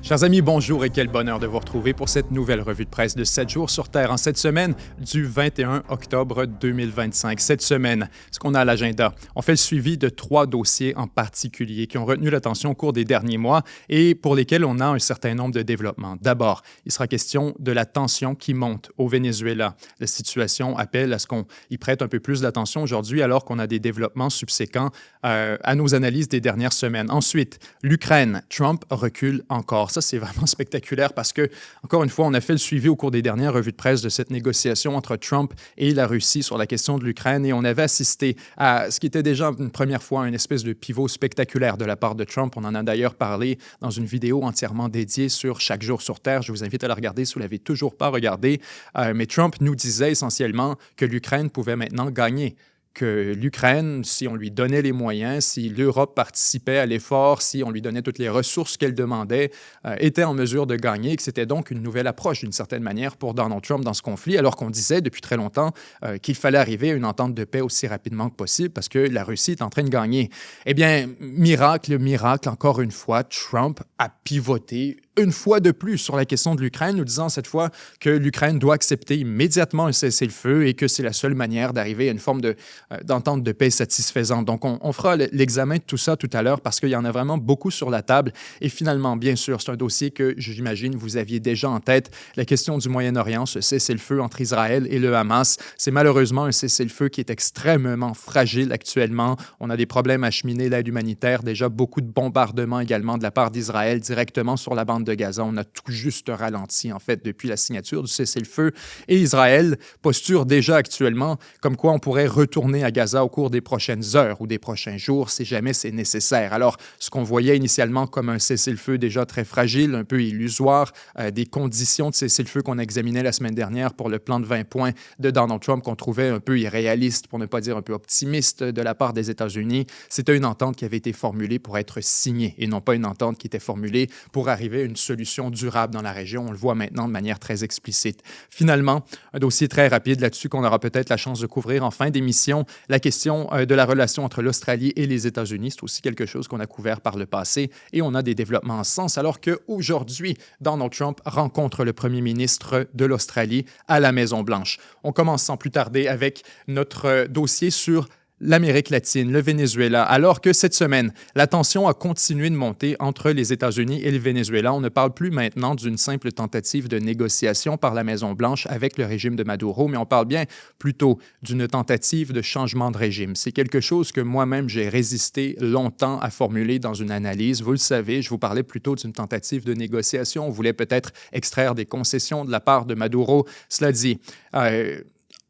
Chers amis, bonjour et quel bonheur de vous retrouver pour cette nouvelle revue de presse de 7 jours sur Terre en cette semaine du 21 octobre 2025. Cette semaine, ce qu'on a à l'agenda, on fait le suivi de 3 dossiers en particulier qui ont retenu l'attention au cours des derniers mois et pour lesquels on a un certain nombre de développements. D'abord, il sera question de la tension qui monte au Venezuela. La situation appelle à ce qu'on y prête un peu plus d'attention aujourd'hui alors qu'on a des développements subséquents à nos analyses des dernières semaines. Ensuite, l'Ukraine. Trump recule encore. Ça, c'est vraiment spectaculaire parce que, encore une fois, on a fait le suivi au cours des dernières revues de presse de cette négociation entre Trump et la Russie sur la question de l'Ukraine et on avait assisté à ce qui était déjà une première fois une espèce de pivot spectaculaire de la part de Trump. On en a d'ailleurs parlé dans une vidéo entièrement dédiée sur Chaque jour sur Terre. Je vous invite à la regarder si vous ne l'avez toujours pas regardée. Mais Trump nous disait essentiellement que l'Ukraine pouvait maintenant gagner. Que l'Ukraine, si on lui donnait les moyens, si l'Europe participait à l'effort, si on lui donnait toutes les ressources qu'elle demandait, était en mesure de gagner, que c'était donc une nouvelle approche d'une certaine manière pour Donald Trump dans ce conflit, alors qu'on disait depuis très longtemps qu'il fallait arriver à une entente de paix aussi rapidement que possible parce que la Russie est en train de gagner. Eh bien, miracle, encore une fois, Trump a pivoté une fois de plus sur la question de l'Ukraine, nous disant cette fois que l'Ukraine doit accepter immédiatement un cessez-le-feu et que c'est la seule manière d'arriver à une forme d'entente de paix satisfaisante. Donc, on fera l'examen de tout ça tout à l'heure parce qu'il y en a vraiment beaucoup sur la table. Et finalement, bien sûr, c'est un dossier que j'imagine vous aviez déjà en tête, la question du Moyen-Orient, ce cessez-le-feu entre Israël et le Hamas. C'est malheureusement un cessez-le-feu qui est extrêmement fragile actuellement. On a des problèmes à acheminer l'aide humanitaire, déjà beaucoup de bombardements également de la part d'Israël directement sur la bande de Gaza. On a tout juste ralenti, en fait, depuis la signature du cessez-le-feu. Et Israël posture déjà actuellement comme quoi on pourrait retourner à Gaza au cours des prochaines heures ou des prochains jours si jamais c'est nécessaire. Alors, ce qu'on voyait initialement comme un cessez-le-feu déjà très fragile, un peu illusoire, des conditions de cessez-le-feu qu'on examinait la semaine dernière pour le plan de 20 points de Donald Trump qu'on trouvait un peu irréaliste, pour ne pas dire un peu optimiste de la part des États-Unis, c'était une entente qui avait été formulée pour être signée et non pas une entente qui était formulée pour arriver à une solution durable dans la région. On le voit maintenant de manière très explicite. Finalement, un dossier très rapide là-dessus qu'on aura peut-être la chance de couvrir en fin d'émission, la question de la relation entre l'Australie et les États-Unis. C'est aussi quelque chose qu'on a couvert par le passé et on a des développements en ce sens alors qu'aujourd'hui, Donald Trump rencontre le premier ministre de l'Australie à la Maison-Blanche. On commence sans plus tarder avec notre dossier sur l'Amérique latine, le Venezuela, alors que cette semaine, la tension a continué de monter entre les États-Unis et le Venezuela. On ne parle plus maintenant d'une simple tentative de négociation par la Maison-Blanche avec le régime de Maduro, mais on parle bien plutôt d'une tentative de changement de régime. C'est quelque chose que moi-même, j'ai résisté longtemps à formuler dans une analyse. Vous le savez, je vous parlais plutôt d'une tentative de négociation. On voulait peut-être extraire des concessions de la part de Maduro. Cela dit,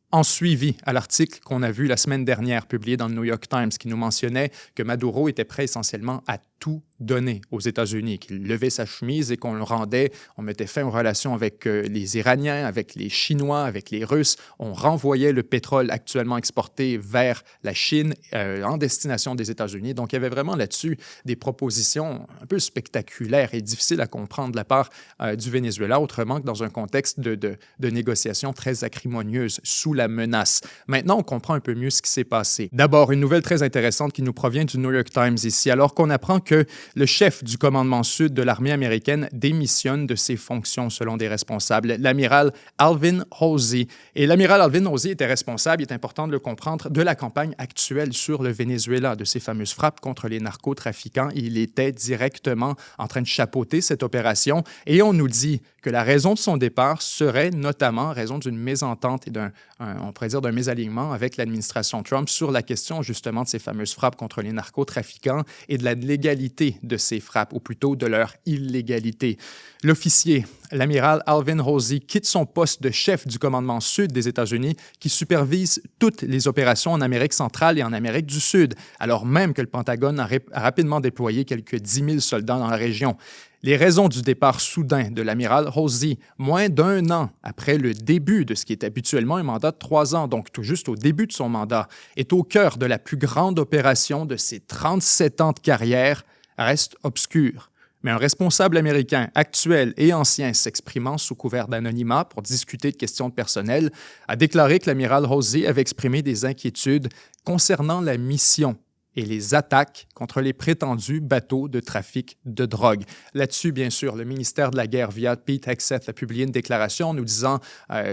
en suivi à l'article qu'on a vu la semaine dernière publié dans le New York Times qui nous mentionnait que Maduro était prêt essentiellement à tout donné aux États-Unis, qu'il levait sa chemise et qu'on le rendait, on mettait fin aux relations avec les Iraniens, avec les Chinois, avec les Russes. On renvoyait le pétrole actuellement exporté vers la Chine en destination des États-Unis. Donc, il y avait vraiment là-dessus des propositions un peu spectaculaires et difficiles à comprendre de la part du Venezuela, autrement que dans un contexte de négociations très acrimonieuses sous la menace. Maintenant, on comprend un peu mieux ce qui s'est passé. D'abord, une nouvelle très intéressante qui nous provient du New York Times ici, alors qu'on apprend que le chef du commandement sud de l'armée américaine démissionne de ses fonctions selon des responsables, l'amiral Alvin Halsey. Et l'amiral Alvin Halsey était responsable, il est important de le comprendre, de la campagne actuelle sur le Venezuela, de ces fameuses frappes contre les narcotrafiquants. Il était directement en train de chapeauter cette opération et on nous dit que la raison de son départ serait notamment raison d'une mésentente et on pourrait dire d'un mésalignement avec l'administration Trump sur la question justement de ces fameuses frappes contre les narcotrafiquants et de la légalité de ces frappes, ou plutôt de leur illégalité. L'officier, l'amiral Alvin Halsey, quitte son poste de chef du commandement sud des États-Unis qui supervise toutes les opérations en Amérique centrale et en Amérique du Sud, alors même que le Pentagone a rapidement déployé quelques 10 000 soldats dans la région. Les raisons du départ soudain de l'amiral Halsey, moins d'un an après le début de ce qui est habituellement un mandat de 3 ans, donc tout juste au début de son mandat, est au cœur de la plus grande opération de ses 37 ans de carrière, restent obscures. Mais un responsable américain actuel et ancien s'exprimant sous couvert d'anonymat pour discuter de questions de personnel a déclaré que l'amiral Halsey avait exprimé des inquiétudes concernant la mission et les attaques contre les prétendus bateaux de trafic de drogue. Là-dessus, bien sûr, le ministère de la Guerre, via Pete Hegseth, a publié une déclaration nous disant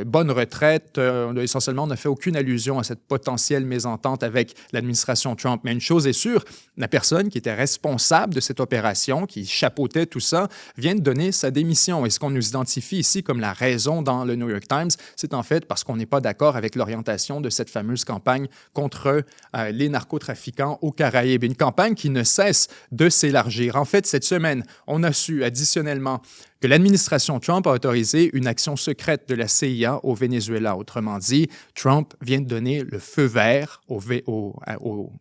bonne retraite. Essentiellement, on n'a fait aucune allusion à cette potentielle mésentente avec l'administration Trump. Mais une chose est sûre, la personne qui était responsable de cette opération, qui chapeautait tout ça, vient de donner sa démission. Et ce qu'on nous identifie ici comme la raison dans le New York Times, c'est en fait parce qu'on n'est pas d'accord avec l'orientation de cette fameuse campagne contre les narcotrafiquants aux Caraïbes. Une campagne qui ne cesse de s'élargir. En fait, cette semaine, on a su additionnellement que l'administration Trump a autorisé une action secrète de la CIA au Venezuela. Autrement dit, Trump vient de donner le feu vert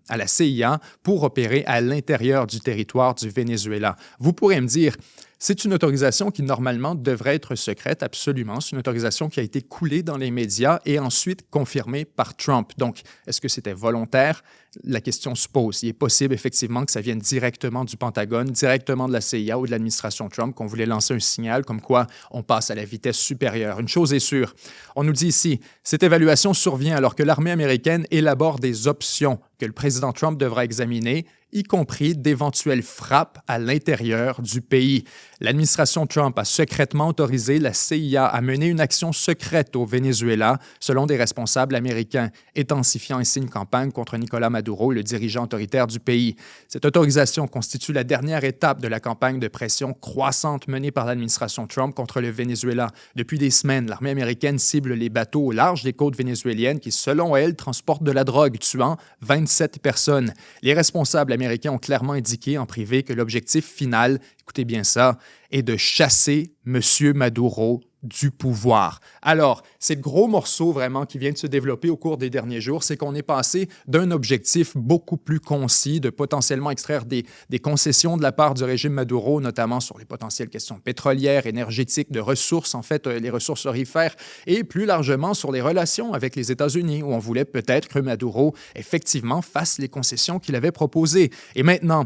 à la CIA pour opérer à l'intérieur du territoire du Venezuela. Vous pourrez me dire, c'est une autorisation qui, normalement, devrait être secrète, absolument. C'est une autorisation qui a été coulée dans les médias et ensuite confirmée par Trump. Donc, est-ce que c'était volontaire? La question se pose. Il est possible, effectivement, que ça vienne directement du Pentagone, directement de la CIA ou de l'administration Trump, qu'on voulait lancer un signal comme quoi on passe à la vitesse supérieure. Une chose est sûre, on nous dit ici, cette évaluation survient alors que l'armée américaine élabore des options que le président Trump devra examiner, y compris d'éventuelles frappes à l'intérieur du pays. L'administration Trump a secrètement autorisé la CIA à mener une action secrète au Venezuela, selon des responsables américains, intensifiant ainsi une campagne contre Nicolás Maduro, le dirigeant autoritaire du pays. Cette autorisation constitue la dernière étape de la campagne de pression croissante menée par l'administration Trump contre le Venezuela. Depuis des semaines, l'armée américaine cible les bateaux au large des côtes vénézuéliennes qui, selon elle, transportent de la drogue, tuant 27 personnes. Les responsables américains ont clairement indiqué en privé que l'objectif final, écoutez bien ça, est de chasser M. Maduro du pouvoir. Alors, c'est le gros morceau vraiment qui vient de se développer au cours des derniers jours, c'est qu'on est passé d'un objectif beaucoup plus concis de potentiellement extraire des concessions de la part du régime Maduro, notamment sur les potentielles questions pétrolières, énergétiques, de ressources, en fait, les ressources aurifères, et plus largement sur les relations avec les États-Unis, où on voulait peut-être que Maduro, effectivement, fasse les concessions qu'il avait proposées. Et maintenant,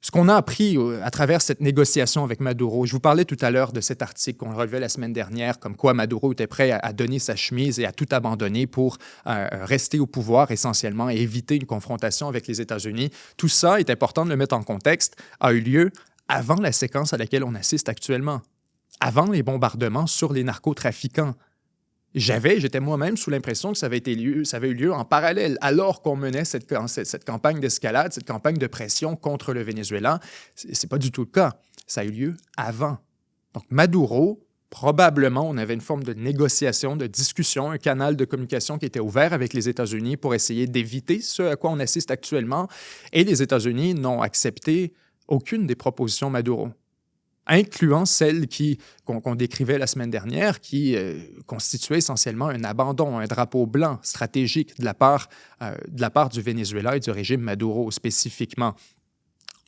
ce qu'on a appris à travers cette négociation avec Maduro, je vous parlais tout à l'heure de cet article qu'on relevait la semaine dernière, comme quoi Maduro était prêt à donner sa chemise et à tout abandonner pour rester au pouvoir essentiellement et éviter une confrontation avec les États-Unis. Tout ça, est important de le mettre en contexte, a eu lieu avant la séquence à laquelle on assiste actuellement, avant les bombardements sur les narcotrafiquants. J'étais moi-même sous l'impression que ça avait eu lieu en parallèle, alors qu'on menait cette campagne d'escalade, cette campagne de pression contre le Venezuela. C'est pas du tout le cas. Ça a eu lieu avant. Donc Maduro, probablement, on avait une forme de négociation, de discussion, un canal de communication qui était ouvert avec les États-Unis pour essayer d'éviter ce à quoi on assiste actuellement. Et les États-Unis n'ont accepté aucune des propositions Maduro, incluant celle qu'on décrivait la semaine dernière, qui constituait essentiellement un abandon, un drapeau blanc stratégique de la part du Venezuela et du régime Maduro spécifiquement.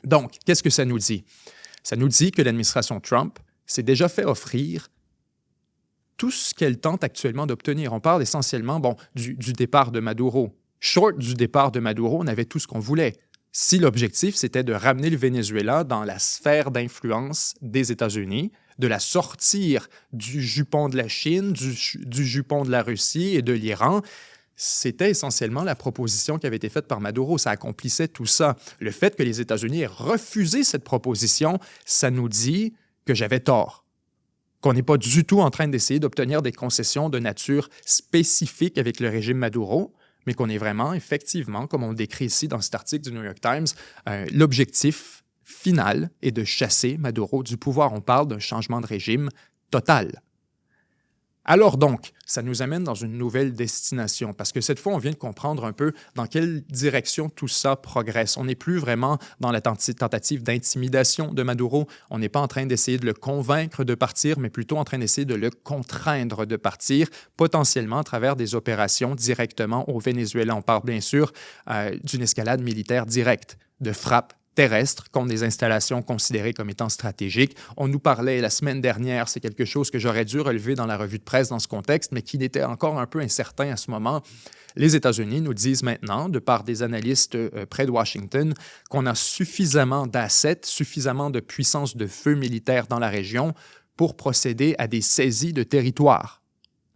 Donc, qu'est-ce que ça nous dit? Ça nous dit que l'administration Trump s'est déjà fait offrir tout ce qu'elle tente actuellement d'obtenir. On parle essentiellement du départ de Maduro. Short du départ de Maduro, on avait tout ce qu'on voulait. Si l'objectif, c'était de ramener le Venezuela dans la sphère d'influence des États-Unis, de la sortir du jupon de la Chine, du jupon de la Russie et de l'Iran, c'était essentiellement la proposition qui avait été faite par Maduro. Ça accomplissait tout ça. Le fait que les États-Unis aient refusé cette proposition, ça nous dit que j'avais tort, qu'on n'est pas du tout en train d'essayer d'obtenir des concessions de nature spécifique avec le régime Maduro, mais qu'on est vraiment, effectivement, comme on le décrit ici dans cet article du New York Times, l'objectif final est de chasser Maduro du pouvoir. On parle d'un changement de régime total. Alors donc, ça nous amène dans une nouvelle destination, parce que cette fois, on vient de comprendre un peu dans quelle direction tout ça progresse. On n'est plus vraiment dans la tentative d'intimidation de Maduro. On n'est pas en train d'essayer de le convaincre de partir, mais plutôt en train d'essayer de le contraindre de partir, potentiellement à travers des opérations directement au Venezuela. On parle bien sûr d'une escalade militaire directe, de frappe terrestres contre des installations considérées comme étant stratégiques. On nous parlait la semaine dernière, c'est quelque chose que j'aurais dû relever dans la revue de presse dans ce contexte, mais qui était encore un peu incertain à ce moment. Les États-Unis nous disent maintenant, de par des analystes près de Washington, qu'on a suffisamment d'assets, suffisamment de puissance de feu militaire dans la région pour procéder à des saisies de territoire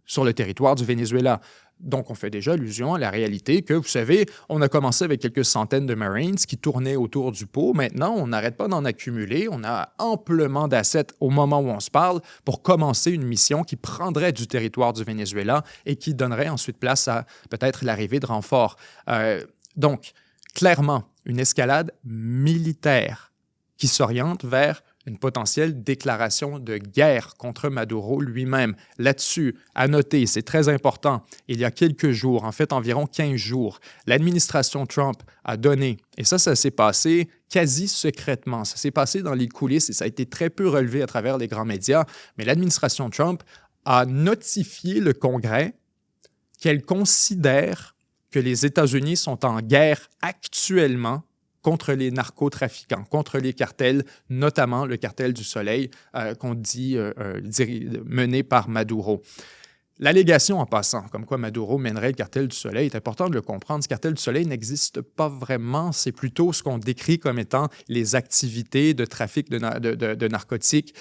sur le territoire du Venezuela. Donc, on fait déjà allusion à la réalité que, vous savez, on a commencé avec quelques centaines de Marines qui tournaient autour du pot. Maintenant, on n'arrête pas d'en accumuler. On a amplement d'assets au moment où on se parle pour commencer une mission qui prendrait du territoire du Venezuela et qui donnerait ensuite place à peut-être l'arrivée de renforts. Donc, clairement, une escalade militaire qui s'oriente vers une potentielle déclaration de guerre contre Maduro lui-même. Là-dessus, à noter, c'est très important, il y a quelques jours, en fait environ 15 jours, l'administration Trump a donné, et ça s'est passé quasi secrètement, ça s'est passé dans les coulisses et ça a été très peu relevé à travers les grands médias, mais l'administration Trump a notifié le Congrès qu'elle considère que les États-Unis sont en guerre actuellement contre les narcotrafiquants, contre les cartels, notamment le cartel du Soleil qu'on dit mené par Maduro. L'allégation en passant, comme quoi Maduro mènerait le cartel du Soleil, est important de le comprendre. Ce cartel du Soleil n'existe pas vraiment. C'est plutôt ce qu'on décrit comme étant les activités de trafic de narcotiques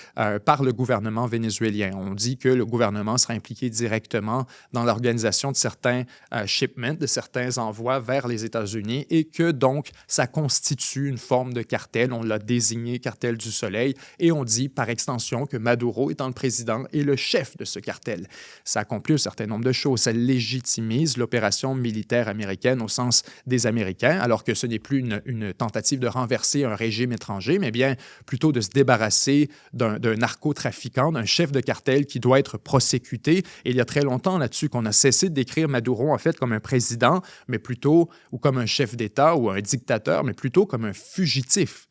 par le gouvernement vénézuélien. On dit que le gouvernement sera impliqué directement dans l'organisation de certains shipments, de certains envois vers les États-Unis et que donc ça constitue une forme de cartel. On l'a désigné cartel du Soleil et on dit par extension que Maduro étant le président et le chef de ce cartel. Ça accomplit un certain nombre de choses. Ça légitimise l'opération militaire américaine au sens des Américains, alors que ce n'est plus une tentative de renverser un régime étranger, mais bien plutôt de se débarrasser d'un narcotrafiquant, d'un chef de cartel qui doit être prosécuté. Et il y a très longtemps là-dessus qu'on a cessé de décrire Maduro en fait comme un président, mais plutôt, ou comme un chef d'État ou un dictateur, mais plutôt comme un fugitif.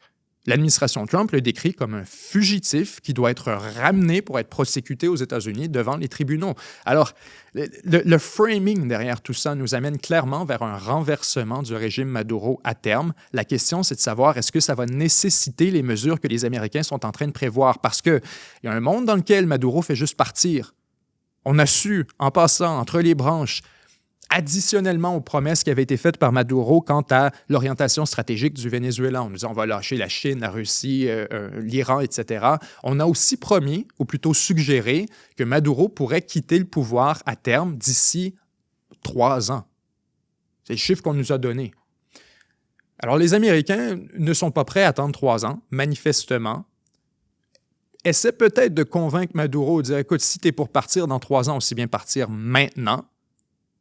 L'administration Trump le décrit comme un fugitif qui doit être ramené pour être prosécuté aux États-Unis devant les tribunaux. Alors, le framing derrière tout ça nous amène clairement vers un renversement du régime Maduro à terme. La question, c'est de savoir est-ce que ça va nécessiter les mesures que les Américains sont en train de prévoir? Parce qu'il y a un monde dans lequel Maduro fait juste partir. On a su, en passant entre les branches, additionnellement aux promesses qui avaient été faites par Maduro quant à l'orientation stratégique du Venezuela. On nous dit on va lâcher la Chine, la Russie, l'Iran, etc. On a aussi promis, ou plutôt suggéré, que Maduro pourrait quitter le pouvoir à terme d'ici 3 ans. C'est le chiffre qu'on nous a donné. Alors, les Américains ne sont pas prêts à attendre 3 ans, manifestement. Essaie peut-être de convaincre Maduro de dire « Écoute, si tu es pour partir dans 3 ans, aussi bien partir maintenant. »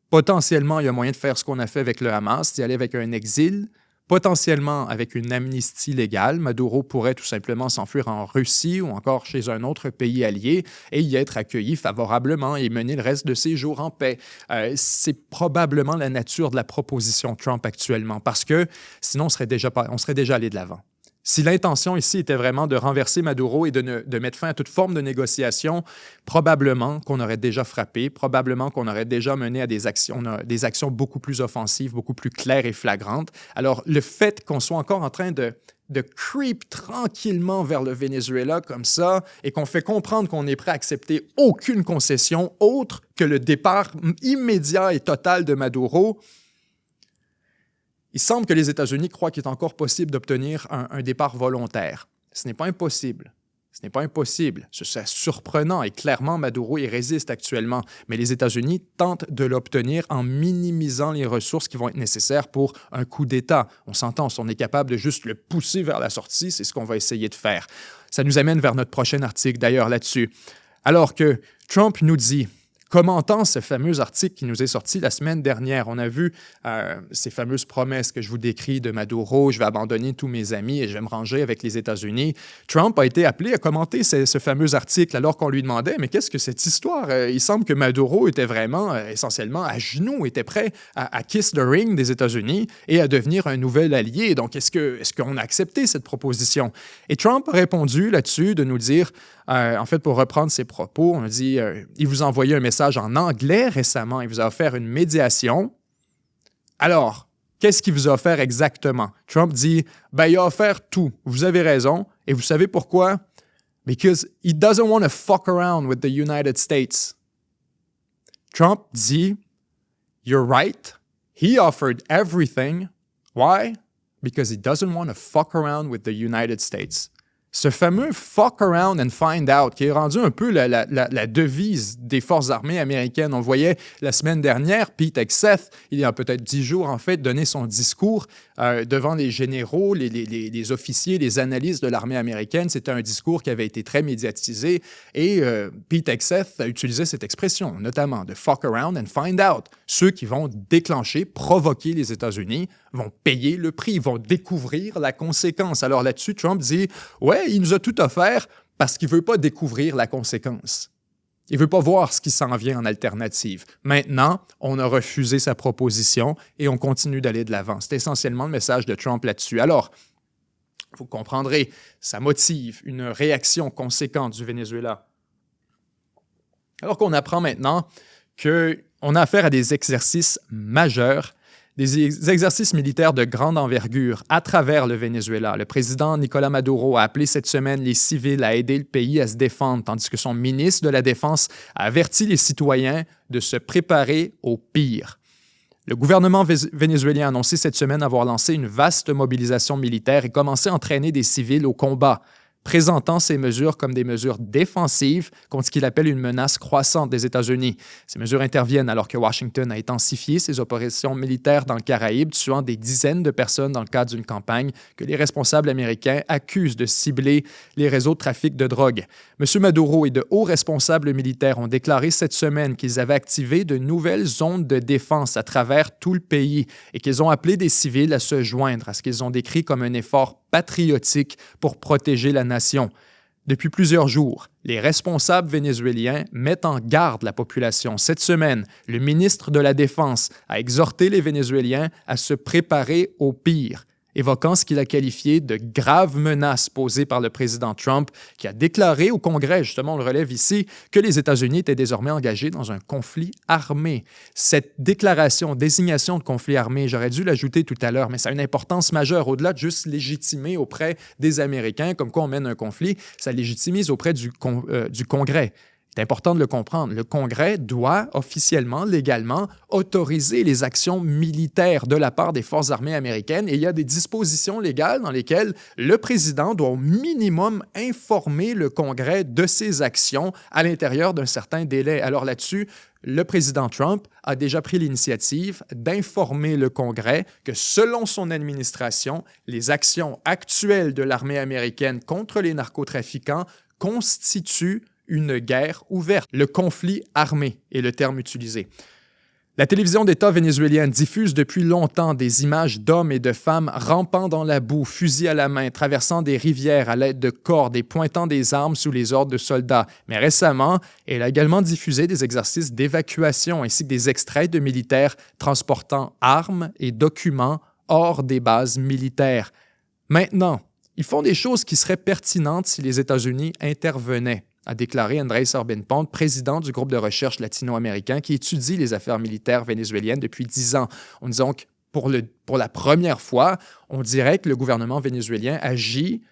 Potentiellement, il y a moyen de faire ce qu'on a fait avec le Hamas, d'y aller avec un exil. Potentiellement, avec une amnistie légale, Maduro pourrait tout simplement s'enfuir en Russie ou encore chez un autre pays allié et y être accueilli favorablement et mener le reste de ses jours en paix. C'est probablement la nature de la proposition Trump actuellement parce que sinon, on serait déjà allé de l'avant. Si l'intention ici était vraiment de renverser Maduro et de mettre fin à toute forme de négociation, probablement qu'on aurait déjà frappé, probablement qu'on aurait déjà mené à des actions beaucoup plus offensives, beaucoup plus claires et flagrantes. Alors, le fait qu'on soit encore en train de creep tranquillement vers le Venezuela comme ça et qu'on fait comprendre qu'on est prêt à accepter aucune concession autre que le départ immédiat et total de Maduro, il semble que les États-Unis croient qu'il est encore possible d'obtenir un départ volontaire. Ce n'est pas impossible. Ce n'est pas impossible. C'est surprenant et clairement, Maduro y résiste actuellement. Mais les États-Unis tentent de l'obtenir en minimisant les ressources qui vont être nécessaires pour un coup d'État. On s'entend, si on est capable de juste le pousser vers la sortie, c'est ce qu'on va essayer de faire. Ça nous amène vers notre prochain article, d'ailleurs, là-dessus. Alors que Trump nous dit... Commentant ce fameux article qui nous est sorti la semaine dernière, on a vu ces fameuses promesses que je vous décris de Maduro, je vais abandonner tous mes amis et je vais me ranger avec les États-Unis. Trump a été appelé à commenter ce fameux article alors qu'on lui demandait « Mais qu'est-ce que cette histoire? » Il semble que Maduro était vraiment essentiellement à genoux, était prêt à kiss the ring des États-Unis et à devenir un nouvel allié. Donc, est-ce qu'on a accepté cette proposition? Et Trump a répondu là-dessus de nous dire, en fait, pour reprendre ses propos, on a dit il vous a envoyé un message en anglais récemment, il vous a offert une médiation. Alors, qu'est-ce qu'il vous a offert exactement? Trump dit, il a offert tout. Vous avez raison. Et vous savez pourquoi? Because he doesn't want to fuck around with the United States. Trump dit, you're right. He offered everything. Why? Because he doesn't want to fuck around with the United States. Ce fameux « fuck around and find out » qui est rendu un peu la devise des forces armées américaines. On voyait la semaine dernière Pete Hegseth, il y a peut-être 10 jours en fait, donner son discours devant les généraux, les officiers, les analystes de l'armée américaine. C'était un discours qui avait été très médiatisé et Pete Hegseth a utilisé cette expression, notamment de « fuck around and find out ». Ceux qui vont déclencher, provoquer les États-Unis vont payer le prix, vont découvrir la conséquence. Alors là-dessus, Trump dit « ouais, il nous a tout offert parce qu'il ne veut pas découvrir la conséquence ». Il ne veut pas voir ce qui s'en vient en alternative. Maintenant, on a refusé sa proposition et on continue d'aller de l'avant. C'est essentiellement le message de Trump là-dessus. Alors, vous comprendrez, ça motive une réaction conséquente du Venezuela. Alors qu'on apprend maintenant qu'on a affaire à des exercices majeurs, des exercices militaires de grande envergure à travers le Venezuela. Le président Nicolás Maduro a appelé cette semaine les civils à aider le pays à se défendre, tandis que son ministre de la Défense a averti les citoyens de se préparer au pire. Le gouvernement vénézuélien a annoncé cette semaine avoir lancé une vaste mobilisation militaire et commencé à entraîner des civils au combat, présentant ces mesures comme des mesures défensives contre ce qu'il appelle une menace croissante des États-Unis. Ces mesures interviennent alors que Washington a intensifié ses opérations militaires dans le Caraïbe, tuant des dizaines de personnes dans le cadre d'une campagne que les responsables américains accusent de cibler les réseaux de trafic de drogue. M. Maduro et de hauts responsables militaires ont déclaré cette semaine qu'ils avaient activé de nouvelles zones de défense à travers tout le pays et qu'ils ont appelé des civils à se joindre à ce qu'ils ont décrit comme un effort patriotique pour protéger la nation. Depuis plusieurs jours, les responsables vénézuéliens mettent en garde la population. Cette semaine, le ministre de la Défense a exhorté les Vénézuéliens à se préparer au pire, évoquant ce qu'il a qualifié de graves menaces posées par le président Trump, qui a déclaré au Congrès, justement on le relève ici, que les États-Unis étaient désormais engagés dans un conflit armé. Cette désignation de conflit armé, j'aurais dû l'ajouter tout à l'heure, mais ça a une importance majeure, au-delà de juste légitimer auprès des Américains, comme quoi on mène un conflit, ça légitimise auprès du Congrès. C'est important de le comprendre. Le Congrès doit officiellement, légalement, autoriser les actions militaires de la part des forces armées américaines et il y a des dispositions légales dans lesquelles le président doit au minimum informer le Congrès de ses actions à l'intérieur d'un certain délai. Alors là-dessus, le président Trump a déjà pris l'initiative d'informer le Congrès que selon son administration, les actions actuelles de l'armée américaine contre les narcotrafiquants constituent une guerre ouverte. Le conflit armé est le terme utilisé. La télévision d'État vénézuélienne diffuse depuis longtemps des images d'hommes et de femmes rampant dans la boue, fusils à la main, traversant des rivières à l'aide de cordes et pointant des armes sous les ordres de soldats. Mais récemment, elle a également diffusé des exercices d'évacuation ainsi que des extraits de militaires transportant armes et documents hors des bases militaires. Maintenant, ils font des choses qui seraient pertinentes si les États-Unis intervenaient, a déclaré Andrés Orbenpont, président du groupe de recherche latino-américain qui étudie les affaires militaires vénézuéliennes depuis 10 ans. On dit donc, pour la première fois, on dirait que le gouvernement vénézuélien agit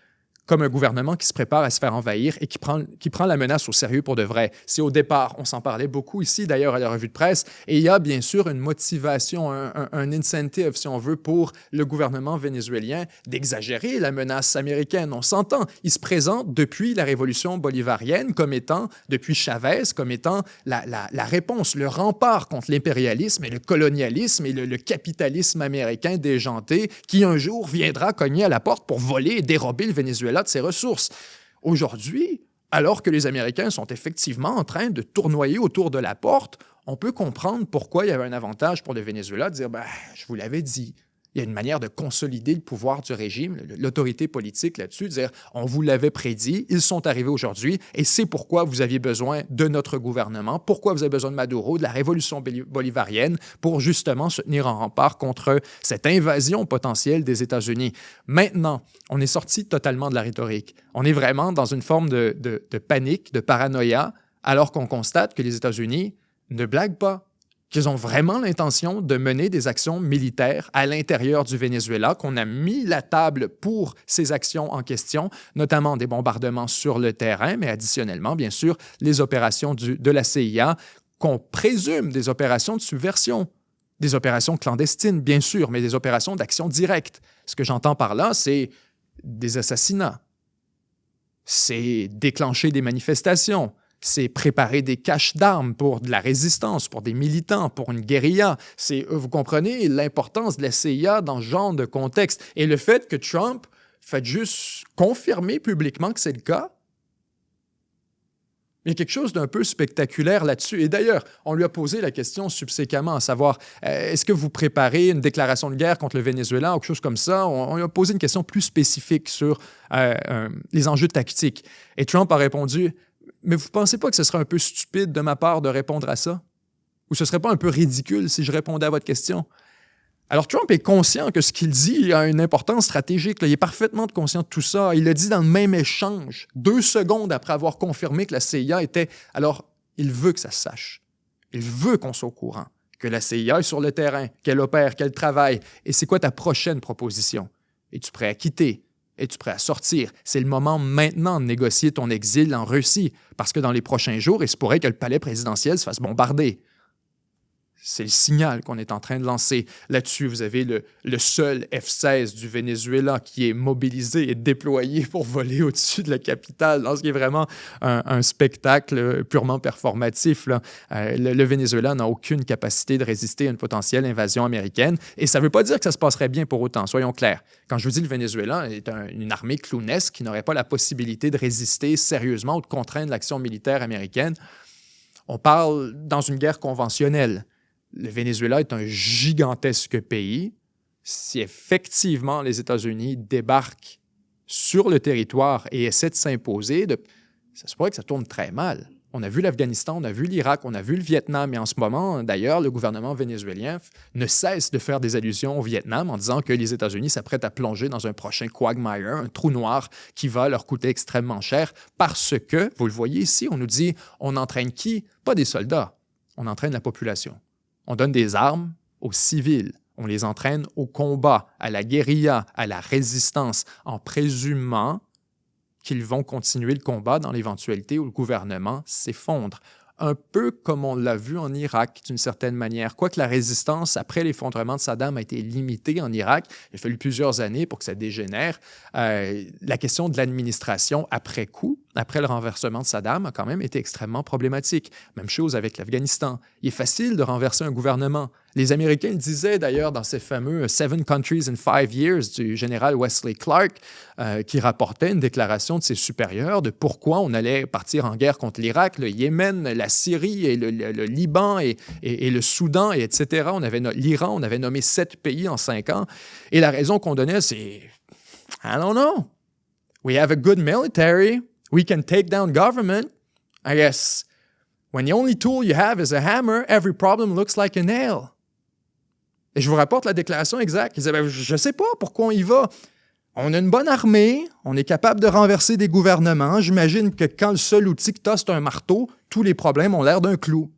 comme un gouvernement qui se prépare à se faire envahir et qui prend la menace au sérieux pour de vrai. C'est au départ, on s'en parlait beaucoup ici d'ailleurs à la revue de presse, et il y a bien sûr une motivation, un incentive, si on veut, pour le gouvernement vénézuélien d'exagérer la menace américaine. On s'entend, il se présente depuis la révolution bolivarienne comme étant, depuis Chavez, comme étant la réponse, le rempart contre l'impérialisme et le colonialisme et le capitalisme américain déjanté qui un jour viendra cogner à la porte pour voler et dérober le Venezuela de ses ressources. Aujourd'hui, alors que les Américains sont effectivement en train de tournoyer autour de la porte, on peut comprendre pourquoi il y avait un avantage pour le Venezuela de dire « je vous l'avais dit ». Il y a une manière de consolider le pouvoir du régime, l'autorité politique là-dessus, de dire « on vous l'avait prédit, ils sont arrivés aujourd'hui et c'est pourquoi vous aviez besoin de notre gouvernement, pourquoi vous avez besoin de Maduro, de la révolution bolivarienne pour justement se tenir en rempart contre cette invasion potentielle des États-Unis. » Maintenant, on est sorti totalement de la rhétorique. On est vraiment dans une forme de panique, de paranoïa, alors qu'on constate que les États-Unis ne blaguent pas, qu'ils ont vraiment l'intention de mener des actions militaires à l'intérieur du Venezuela, qu'on a mis la table pour ces actions en question, notamment des bombardements sur le terrain, mais additionnellement, bien sûr, les opérations de la CIA, qu'on présume des opérations de subversion, des opérations clandestines, bien sûr, mais des opérations d'action directe. Ce que j'entends par là, c'est des assassinats, c'est déclencher des manifestations, c'est préparer des caches d'armes pour de la résistance, pour des militants, pour une guérilla. Vous comprenez l'importance de la CIA dans ce genre de contexte. Et le fait que Trump fait juste confirmer publiquement que c'est le cas, il y a quelque chose d'un peu spectaculaire là-dessus. Et d'ailleurs, on lui a posé la question subséquemment, à savoir, est-ce que vous préparez une déclaration de guerre contre le Venezuela ou quelque chose comme ça? On lui a posé une question plus spécifique sur les enjeux tactiques. Et Trump a répondu, mais vous ne pensez pas que ce serait un peu stupide de ma part de répondre à ça? Ou ce serait pas un peu ridicule si je répondais à votre question? Alors, Trump est conscient que ce qu'il dit a une importance stratégique. Là. Il est parfaitement conscient de tout ça. Il l'a dit dans le même échange, 2 secondes après avoir confirmé que la CIA était... Alors, il veut que ça se sache. Il veut qu'on soit au courant, que la CIA est sur le terrain, qu'elle opère, qu'elle travaille. Et c'est quoi ta prochaine proposition? Es-tu prêt à quitter? Es-tu prêt à sortir? C'est le moment maintenant de négocier ton exil en Russie, parce que dans les prochains jours, il se pourrait que le palais présidentiel se fasse bombarder. C'est le signal qu'on est en train de lancer. Là-dessus, vous avez le seul F-16 du Venezuela qui est mobilisé et déployé pour voler au-dessus de la capitale, dans ce qui est vraiment un spectacle purement performatif. Là. Le Venezuela n'a aucune capacité de résister à une potentielle invasion américaine. Et ça ne veut pas dire que ça se passerait bien pour autant, soyons clairs. Quand je vous dis le Venezuela est une armée clownesque qui n'aurait pas la possibilité de résister sérieusement ou de contraindre l'action militaire américaine, on parle dans une guerre conventionnelle. Le Venezuela est un gigantesque pays. Si effectivement les États-Unis débarquent sur le territoire et essaient de s'imposer, ça se pourrait que ça tourne très mal. On a vu l'Afghanistan, on a vu l'Irak, on a vu le Vietnam. Et en ce moment, d'ailleurs, le gouvernement vénézuélien ne cesse de faire des allusions au Vietnam en disant que les États-Unis s'apprêtent à plonger dans un prochain quagmire, un trou noir qui va leur coûter extrêmement cher parce que, vous le voyez ici, on nous dit, on entraîne qui? Pas des soldats, on entraîne la population. On donne des armes aux civils. On les entraîne au combat, à la guérilla, à la résistance, en présumant qu'ils vont continuer le combat dans l'éventualité où le gouvernement s'effondre. Un peu comme on l'a vu en Irak, d'une certaine manière. Quoique la résistance, après l'effondrement de Saddam, a été limitée en Irak, il a fallu plusieurs années pour que ça dégénère. La question de l'administration après coup, après le renversement de Saddam, a quand même été extrêmement problématique. Même chose avec l'Afghanistan. Il est facile de renverser un gouvernement. Les Américains le disaient d'ailleurs dans ces fameux « 7 countries in 5 years » du général Wesley Clark, qui rapportait une déclaration de ses supérieurs de pourquoi on allait partir en guerre contre l'Irak, le Yémen, la Syrie, et le Liban et le Soudan, et etc. L'Iran, on avait nommé 7 pays en 5 ans. Et la raison qu'on donnait, c'est « I don't know. We have a good military. We can take down government. I guess when the only tool you have is a hammer, every problem looks like a nail. » Et je vous rapporte la déclaration exacte. Ils disaient, je ne sais pas pourquoi on y va. On a une bonne armée, on est capable de renverser des gouvernements. J'imagine que quand le seul outil que tu as, c'est un marteau, tous les problèmes ont l'air d'un clou.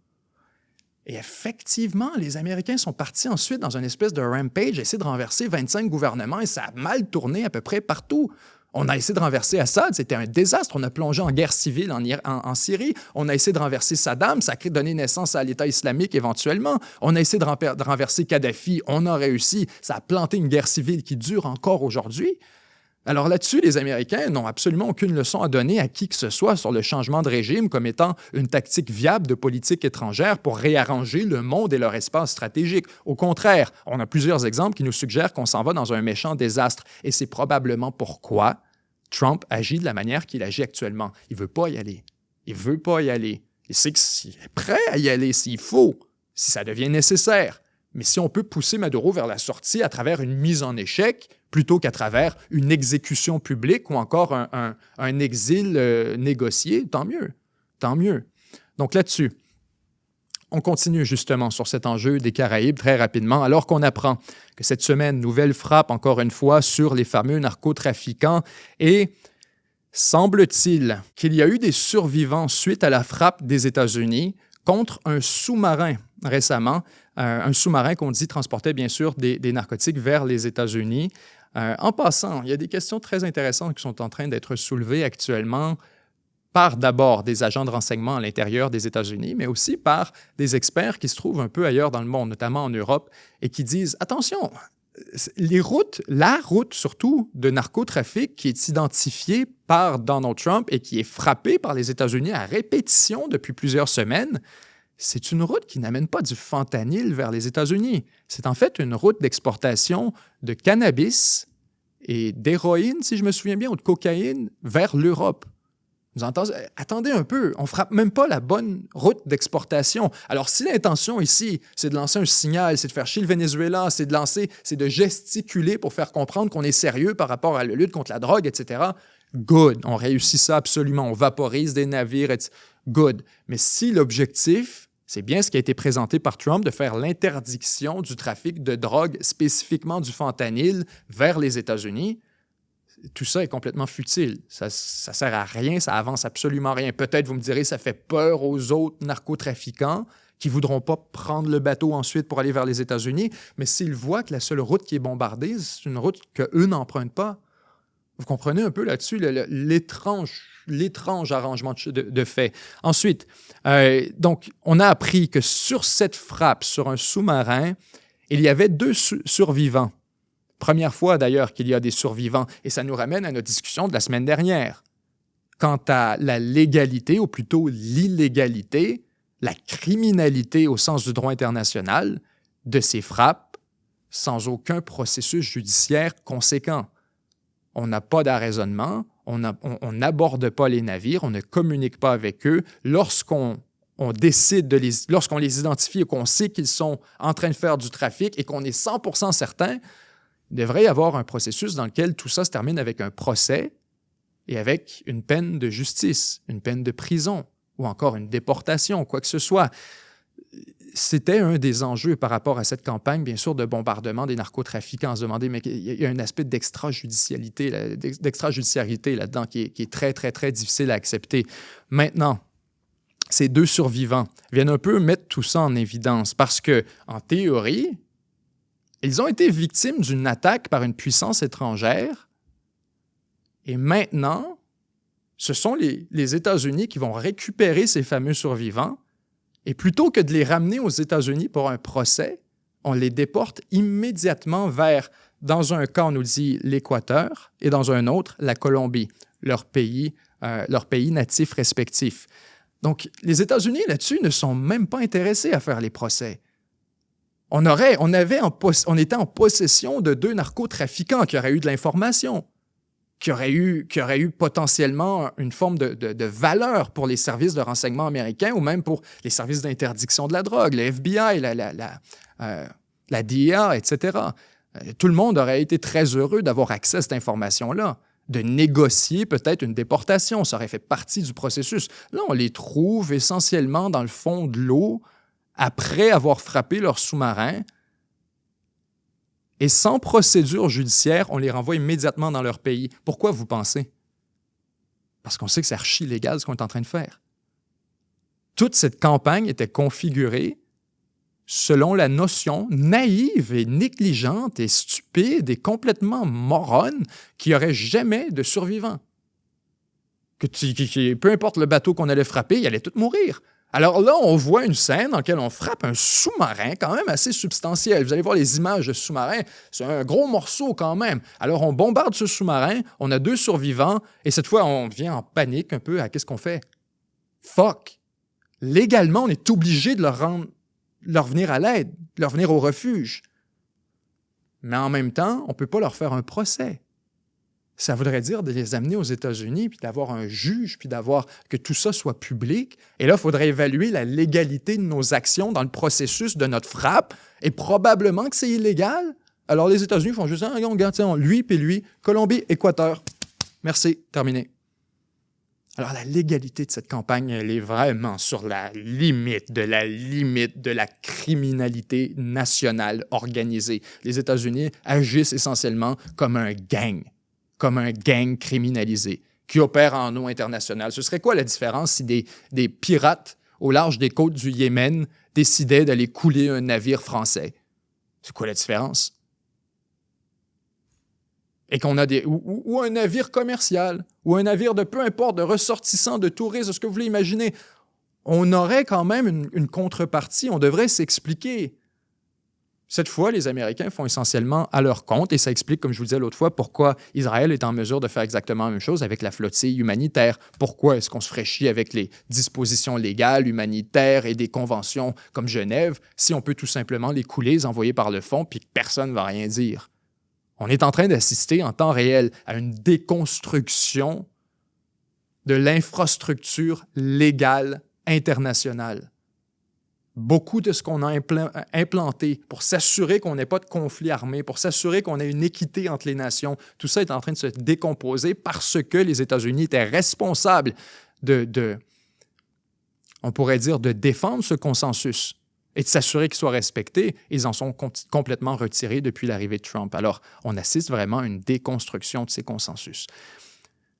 Et effectivement, les Américains sont partis ensuite dans une espèce de rampage, essayer de renverser 25 gouvernements et ça a mal tourné à peu près partout. On a essayé de renverser Assad, c'était un désastre. On a plongé en guerre civile en Syrie. On a essayé de renverser Saddam, ça a donné naissance à l'État islamique éventuellement. On a essayé de renverser Kadhafi, on a réussi. Ça a planté une guerre civile qui dure encore aujourd'hui. Alors là-dessus, les Américains n'ont absolument aucune leçon à donner à qui que ce soit sur le changement de régime comme étant une tactique viable de politique étrangère pour réarranger le monde et leur espace stratégique. Au contraire, on a plusieurs exemples qui nous suggèrent qu'on s'en va dans un méchant désastre. Et c'est probablement pourquoi Trump agit de la manière qu'il agit actuellement. Il ne veut pas y aller. Il ne veut pas y aller. Il sait qu'il est prêt à y aller s'il faut, si ça devient nécessaire. Mais si on peut pousser Maduro vers la sortie à travers une mise en échec, plutôt qu'à travers une exécution publique ou encore un exil négocié, tant mieux. Tant mieux. Donc là-dessus, on continue justement sur cet enjeu des Caraïbes très rapidement, alors qu'on apprend que cette semaine, nouvelle frappe encore une fois sur les fameux narcotrafiquants et semble-t-il qu'il y a eu des survivants suite à la frappe des États-Unis contre un sous-marin récemment, un sous-marin qu'on dit transportait bien sûr des narcotiques vers les États-Unis. En passant, il y a des questions très intéressantes qui sont en train d'être soulevées actuellement par d'abord des agents de renseignement à l'intérieur des États-Unis, mais aussi par des experts qui se trouvent un peu ailleurs dans le monde, notamment en Europe, et qui disent « Attention, les routes, la route surtout de narcotrafic qui est identifiée par Donald Trump et qui est frappée par les États-Unis à répétition depuis plusieurs semaines, c'est une route qui n'amène pas du fentanyl vers les États-Unis. C'est en fait une route d'exportation de cannabis et d'héroïne, si je me souviens bien, ou de cocaïne vers l'Europe. Vous entendez? Attendez un peu, on ne frappe même pas la bonne route d'exportation. Alors, si l'intention ici, c'est de lancer un signal, c'est de faire chier le Venezuela, c'est de gesticuler pour faire comprendre qu'on est sérieux par rapport à la lutte contre la drogue, etc., good, on réussit ça absolument, on vaporise des navires, etc. Good. Mais si l'objectif, c'est bien ce qui a été présenté par Trump, de faire l'interdiction du trafic de drogue, spécifiquement du fentanyl, vers les États-Unis, tout ça est complètement futile. Ça sert à rien, ça avance absolument rien. Peut-être, vous me direz, ça fait peur aux autres narcotrafiquants qui ne voudront pas prendre le bateau ensuite pour aller vers les États-Unis, mais s'ils voient que la seule route qui est bombardée, c'est une route qu'eux n'empruntent pas. Vous comprenez un peu là-dessus l'étrange arrangement de fait. Ensuite, donc, on a appris que sur cette frappe sur un sous-marin, il y avait 2 survivants. Première fois, d'ailleurs, qu'il y a des survivants. Et ça nous ramène à notre discussion de la semaine dernière. Quant à la légalité, ou plutôt l'illégalité, la criminalité au sens du droit international, de ces frappes sans aucun processus judiciaire conséquent. On n'a pas d'arraisonnement, on n'aborde pas les navires, on ne communique pas avec eux. Lorsqu'on les identifie et qu'on sait qu'ils sont en train de faire du trafic et qu'on est 100% certain, il devrait y avoir un processus dans lequel tout ça se termine avec un procès et avec une peine de justice, une peine de prison ou encore une déportation, quoi que ce soit. C'était un des enjeux par rapport à cette campagne, bien sûr, de bombardement des narcotrafiquants. On se demandait, mais il y a un aspect d'extrajudiciarité là-dedans qui est très, très, très difficile à accepter. Maintenant, ces 2 survivants viennent un peu mettre tout ça en évidence parce que, en théorie, ils ont été victimes d'une attaque par une puissance étrangère et maintenant, ce sont les États-Unis qui vont récupérer ces fameux survivants et plutôt que de les ramener aux États-Unis pour un procès, on les déporte immédiatement vers, dans un cas, on nous dit l'Équateur et dans un autre, la Colombie, leur pays natif respectif. Donc, les États-Unis, là-dessus, ne sont même pas intéressés à faire les procès. On était en possession de 2 narcotrafiquants qui auraient eu de l'information, qui auraient eu potentiellement une forme de valeur pour les services de renseignement américains ou même pour les services d'interdiction de la drogue, le FBI, la DEA, etc. Tout le monde aurait été très heureux d'avoir accès à cette information-là, de négocier peut-être une déportation. Ça aurait fait partie du processus. Là, on les trouve essentiellement dans le fond de l'eau, après avoir frappé leur sous-marin, et sans procédure judiciaire, on les renvoie immédiatement dans leur pays. Pourquoi vous pensez? Parce qu'on sait que c'est archi-illégal ce qu'on est en train de faire. Toute cette campagne était configurée selon la notion naïve et négligente et stupide et complètement moronne qu'il n'y aurait jamais de survivants. Peu importe le bateau qu'on allait frapper, il allait tous mourir. Alors là, on voit une scène dans laquelle on frappe un sous-marin quand même assez substantiel. Vous allez voir les images de sous-marin, c'est un gros morceau quand même. Alors on bombarde ce sous-marin, on a 2 survivants, et cette fois, on devient en panique un peu à qu'est-ce qu'on fait? Fuck! Légalement, on est obligé de leur venir à l'aide, de leur venir au refuge. Mais en même temps, on ne peut pas leur faire un procès. Ça voudrait dire de les amener aux États-Unis, puis d'avoir un juge, puis que tout ça soit public. Et là, il faudrait évaluer la légalité de nos actions dans le processus de notre frappe, et probablement que c'est illégal. Alors, les États-Unis font juste, lui puis lui, Colombie, Équateur. Merci, terminé. Alors, la légalité de cette campagne, elle est vraiment sur la limite de la criminalité nationale organisée. Les États-Unis agissent essentiellement comme un gang criminalisé qui opère en eau internationale. Ce serait quoi la différence si des pirates au large des côtes du Yémen décidaient d'aller couler un navire français? C'est quoi la différence? Et qu'on a ou un navire commercial, ou un navire de peu importe, de ressortissants, de touristes, ce que vous voulez imaginer. On aurait quand même une contrepartie, on devrait s'expliquer. Cette fois, les Américains font essentiellement à leur compte et ça explique, comme je vous disais l'autre fois, pourquoi Israël est en mesure de faire exactement la même chose avec la flottille humanitaire. Pourquoi est-ce qu'on se ferait chier avec les dispositions légales, humanitaires et des conventions comme Genève si on peut tout simplement les couler, les envoyer par le fond puis que personne ne va rien dire? On est en train d'assister en temps réel à une déconstruction de l'infrastructure légale internationale. Beaucoup de ce qu'on a implanté pour s'assurer qu'on n'ait pas de conflit armé, pour s'assurer qu'on ait une équité entre les nations, tout ça est en train de se décomposer parce que les États-Unis étaient responsables on pourrait dire, de défendre ce consensus et de s'assurer qu'il soit respecté. Ils en sont complètement retirés depuis l'arrivée de Trump. Alors, on assiste vraiment à une déconstruction de ces consensus.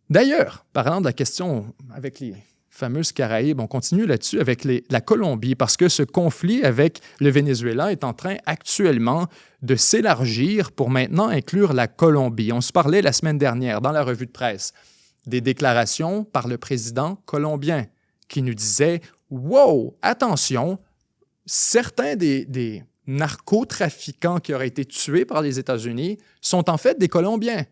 D'ailleurs, parlant de la question avec les fameuses Caraïbes, on continue là-dessus avec la Colombie, parce que ce conflit avec le Venezuela est en train actuellement de s'élargir pour maintenant inclure la Colombie. On se parlait la semaine dernière dans la revue de presse des déclarations par le président colombien qui nous disait « Wow, attention, certains des narcotrafiquants qui auraient été tués par les États-Unis sont en fait des Colombiens. »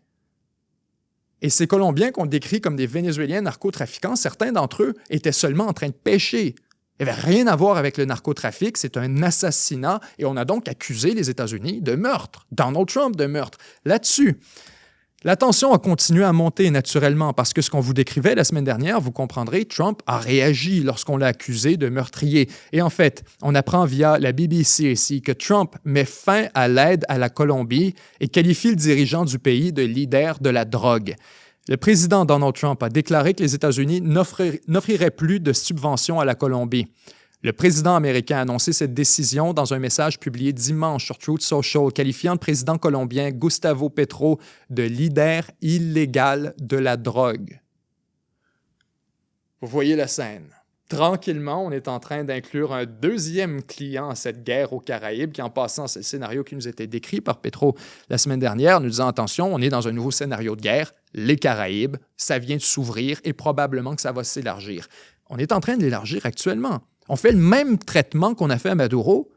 Et ces Colombiens qu'on décrit comme des Vénézuéliens narcotrafiquants, certains d'entre eux étaient seulement en train de pêcher. Il n'y avait rien à voir avec le narcotrafic, c'est un assassinat et on a donc accusé les États-Unis de meurtre, Donald Trump de meurtre. Là-dessus, la tension a continué à monter naturellement parce que ce qu'on vous décrivait la semaine dernière, vous comprendrez, Trump a réagi lorsqu'on l'a accusé de meurtrier. Et en fait, on apprend via la BBC ici que Trump met fin à l'aide à la Colombie et qualifie le dirigeant du pays de leader de la drogue. Le président Donald Trump a déclaré que les États-Unis n'offriraient plus de subventions à la Colombie. Le président américain a annoncé cette décision dans un message publié dimanche sur Truth Social, qualifiant le président colombien Gustavo Petro de leader illégal de la drogue. Vous voyez la scène. Tranquillement, on est en train d'inclure un deuxième client à cette guerre aux Caraïbes, qui en passant, c'est le scénario qui nous était décrit par Petro la semaine dernière, nous disant attention, on est dans un nouveau scénario de guerre, les Caraïbes, ça vient de s'ouvrir et probablement que ça va s'élargir. On est en train de l'élargir actuellement. On fait le même traitement qu'on a fait à Maduro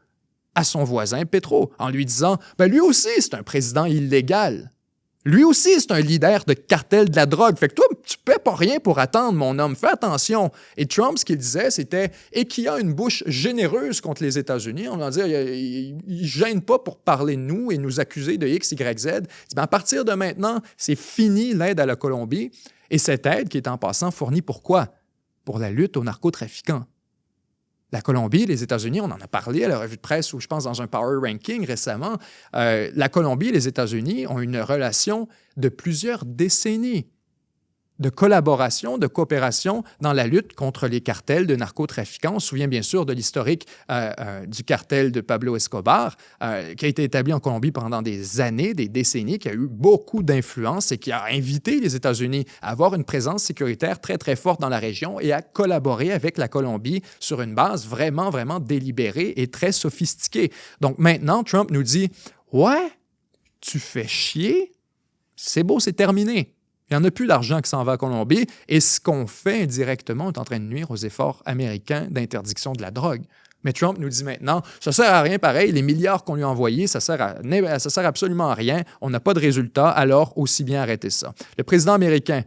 à son voisin Petro, en lui disant « lui aussi, c'est un président illégal. Lui aussi, c'est un leader de cartel de la drogue. Fait que toi, tu ne paies pas rien pour attendre, mon homme. Fais attention. » Et Trump, ce qu'il disait, c'était « Et qui a une bouche généreuse contre les États-Unis. » On va dire, il ne gêne pas pour parler de nous et nous accuser de X, Y, Z. Il dit, à partir de maintenant, c'est fini l'aide à la Colombie. Et cette aide qui est en passant fournie pourquoi? Pour la lutte aux narcotrafiquants. La Colombie, les États-Unis, on en a parlé à la revue de presse ou je pense dans un Power Ranking récemment. La Colombie et les États-Unis ont une relation de plusieurs décennies de collaboration, de coopération dans la lutte contre les cartels de narcotrafiquants. On se souvient bien sûr de l'historique du cartel de Pablo Escobar, qui a été établi en Colombie pendant des années, des décennies, qui a eu beaucoup d'influence et qui a invité les États-Unis à avoir une présence sécuritaire très, très forte dans la région et à collaborer avec la Colombie sur une base vraiment, vraiment délibérée et très sophistiquée. Donc maintenant, Trump nous dit « Ouais, tu fais chier, c'est beau, c'est terminé. » Il n'y en a plus d'argent qui s'en va à Colombie et ce qu'on fait indirectement est en train de nuire aux efforts américains d'interdiction de la drogue. Mais Trump nous dit maintenant, ça ne sert à rien pareil, les milliards qu'on lui a envoyés, ça sert absolument à rien, on n'a pas de résultat, alors aussi bien arrêter ça. Le président américain,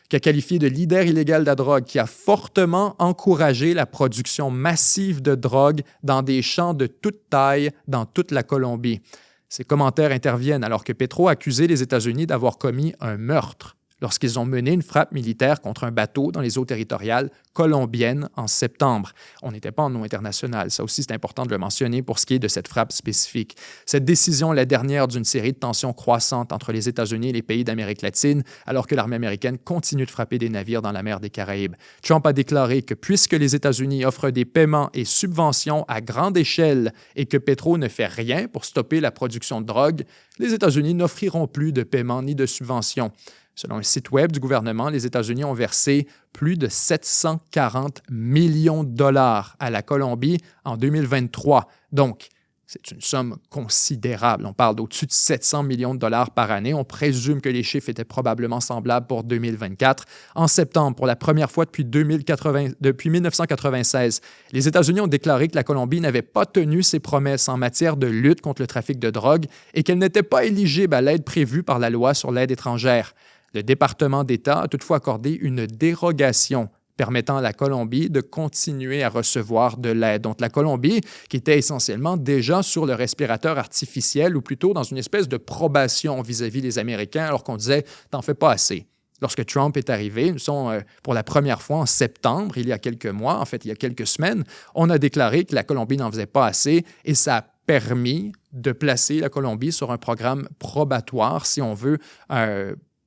qui a qualifié de leader illégal de la drogue, qui a fortement encouragé la production massive de drogue dans des champs de toute taille dans toute la Colombie. Ces commentaires interviennent alors que Petro a accusé les États-Unis d'avoir commis un meurtre lorsqu'ils ont mené une frappe militaire contre un bateau dans les eaux territoriales colombiennes en septembre. On n'était pas en eau internationale. Ça aussi, c'est important de le mentionner pour ce qui est de cette frappe spécifique. Cette décision est la dernière d'une série de tensions croissantes entre les États-Unis et les pays d'Amérique latine, alors que l'armée américaine continue de frapper des navires dans la mer des Caraïbes. Trump a déclaré que puisque les États-Unis offrent des paiements et subventions à grande échelle et que Petro ne fait rien pour stopper la production de drogue, les États-Unis n'offriront plus de paiements ni de subventions. Selon un site web du gouvernement, les États-Unis ont versé plus de 740 millions de dollars à la Colombie en 2023. Donc, C'est une somme considérable. On parle d'au-dessus de 700 millions de dollars par année. On présume que les chiffres étaient probablement semblables pour 2024. En septembre, pour la première fois depuis 1996, les États-Unis ont déclaré que la Colombie n'avait pas tenu ses promesses en matière de lutte contre le trafic de drogue et qu'elle n'était pas éligible à l'aide prévue par la loi sur l'aide étrangère. Le département d'État a toutefois accordé une dérogation permettant à la Colombie de continuer à recevoir de l'aide. Donc la Colombie, qui était essentiellement déjà sur le respirateur artificiel, ou plutôt dans une espèce de probation vis-à-vis des Américains, alors qu'on disait « t'en fais pas assez ». Lorsque Trump est arrivé, nous sommes pour la première fois en septembre, il y a quelques mois, en fait il y a quelques semaines, on a déclaré que la Colombie n'en faisait pas assez et ça a permis de placer la Colombie sur un programme probatoire, si on veut,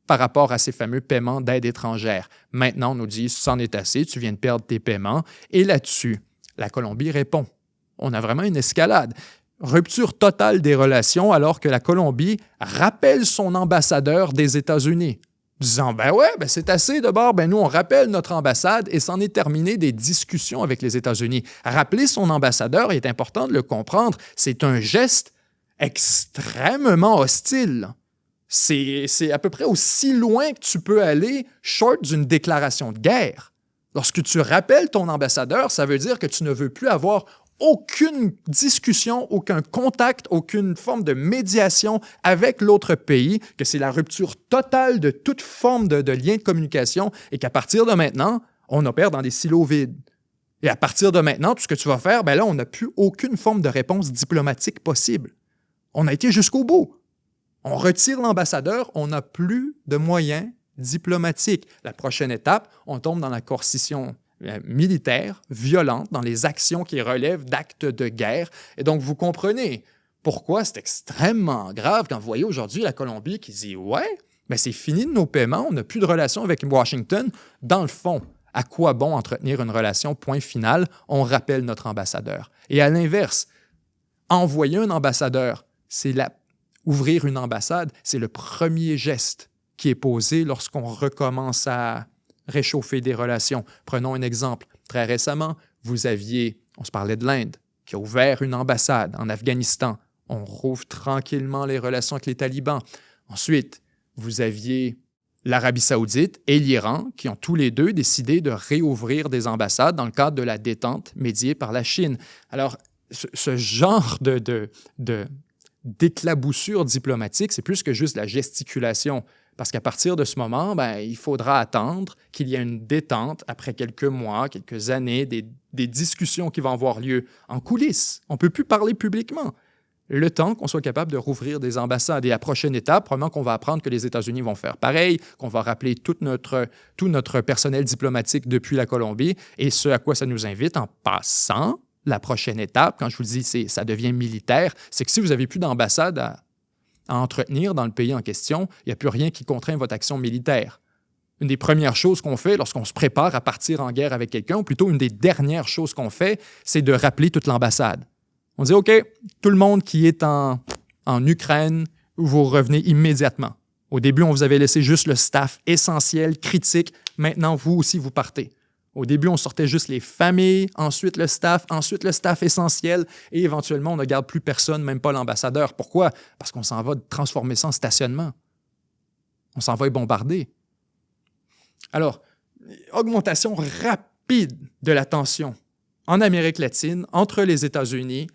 par rapport à ces fameux paiements d'aide étrangère. Maintenant, on nous dit « c'en est assez, tu viens de perdre tes paiements ». Et là-dessus, la Colombie répond. On a vraiment une escalade. Rupture totale des relations alors que la Colombie rappelle son ambassadeur des États-Unis, disant « ben ouais, ben c'est assez de bord, ben nous on rappelle notre ambassade et c'en est terminé des discussions avec les États-Unis ». Rappeler son ambassadeur, il est important de le comprendre, c'est un geste extrêmement hostile. C'est à peu près aussi loin que tu peux aller short d'une déclaration de guerre. Lorsque tu rappelles ton ambassadeur, ça veut dire que tu ne veux plus avoir aucune discussion, aucun contact, aucune forme de médiation avec l'autre pays, que c'est la rupture totale de toute forme de lien de communication et qu'à partir de maintenant, on opère dans des silos vides. Et à partir de maintenant, tout ce que tu vas faire, ben là, on n'a plus aucune forme de réponse diplomatique possible. On a été jusqu'au bout. On retire l'ambassadeur, on n'a plus de moyens diplomatiques. La prochaine étape, on tombe dans la coercition militaire, violente, dans les actions qui relèvent d'actes de guerre. Et donc, vous comprenez pourquoi c'est extrêmement grave quand vous voyez aujourd'hui la Colombie qui dit « ouais, mais c'est fini de nos paiements, on n'a plus de relation avec Washington. » Dans le fond, à quoi bon entretenir une relation, point final, on rappelle notre ambassadeur. Et à l'inverse, envoyer un ambassadeur, ouvrir une ambassade, c'est le premier geste qui est posé lorsqu'on recommence à réchauffer des relations. Prenons un exemple. Très récemment, on se parlait de l'Inde, qui a ouvert une ambassade en Afghanistan. On rouvre tranquillement les relations avec les talibans. Ensuite, vous aviez l'Arabie saoudite et l'Iran qui ont tous les deux décidé de réouvrir des ambassades dans le cadre de la détente médiée par la Chine. Alors, ce genre d'éclaboussure diplomatique, c'est plus que juste la gesticulation. Parce qu'à partir de ce moment, il faudra attendre qu'il y ait une détente après quelques mois, quelques années, des discussions qui vont avoir lieu en coulisses. On ne peut plus parler publiquement. Le temps qu'on soit capable de rouvrir des ambassades. Et la prochaine étape, probablement qu'on va apprendre que les États-Unis vont faire pareil, qu'on va rappeler tout notre personnel diplomatique depuis la Colombie. Et ce à quoi ça nous invite en passant, la prochaine étape, quand je vous dis ça devient militaire, c'est que si vous n'avez plus d'ambassade à entretenir dans le pays en question, il n'y a plus rien qui contraint votre action militaire. Une des premières choses qu'on fait lorsqu'on se prépare à partir en guerre avec quelqu'un, ou plutôt une des dernières choses qu'on fait, c'est de rappeler toute l'ambassade. On dit « OK, tout le monde qui est en Ukraine, vous revenez immédiatement. Au début, on vous avait laissé juste le staff essentiel, critique. Maintenant, vous aussi, vous partez. » Au début, on sortait juste les familles, ensuite le staff essentiel, et éventuellement, on ne garde plus personne, même pas l'ambassadeur. Pourquoi? Parce qu'on s'en va transformer ça en stationnement. On s'en va y bombarder. Alors, augmentation rapide de la tension en Amérique latine, entre les États-Unis,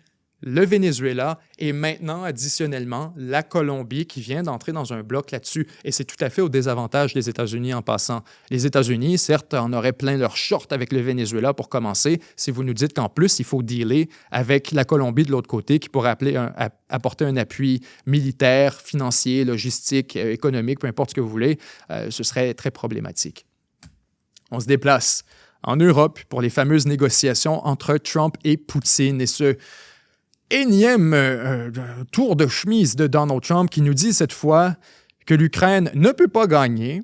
le Venezuela et maintenant, additionnellement, la Colombie qui vient d'entrer dans un bloc là-dessus. Et c'est tout à fait au désavantage des États-Unis en passant. Les États-Unis, certes, en auraient plein leur short avec le Venezuela pour commencer. Si vous nous dites qu'en plus, il faut dealer avec la Colombie de l'autre côté qui pourrait apporter un appui militaire, financier, logistique, économique, peu importe ce que vous voulez, ce serait très problématique. On se déplace en Europe pour les fameuses négociations entre Trump et Poutine et ce énième tour de chemise de Donald Trump qui nous dit cette fois que l'Ukraine ne peut pas gagner,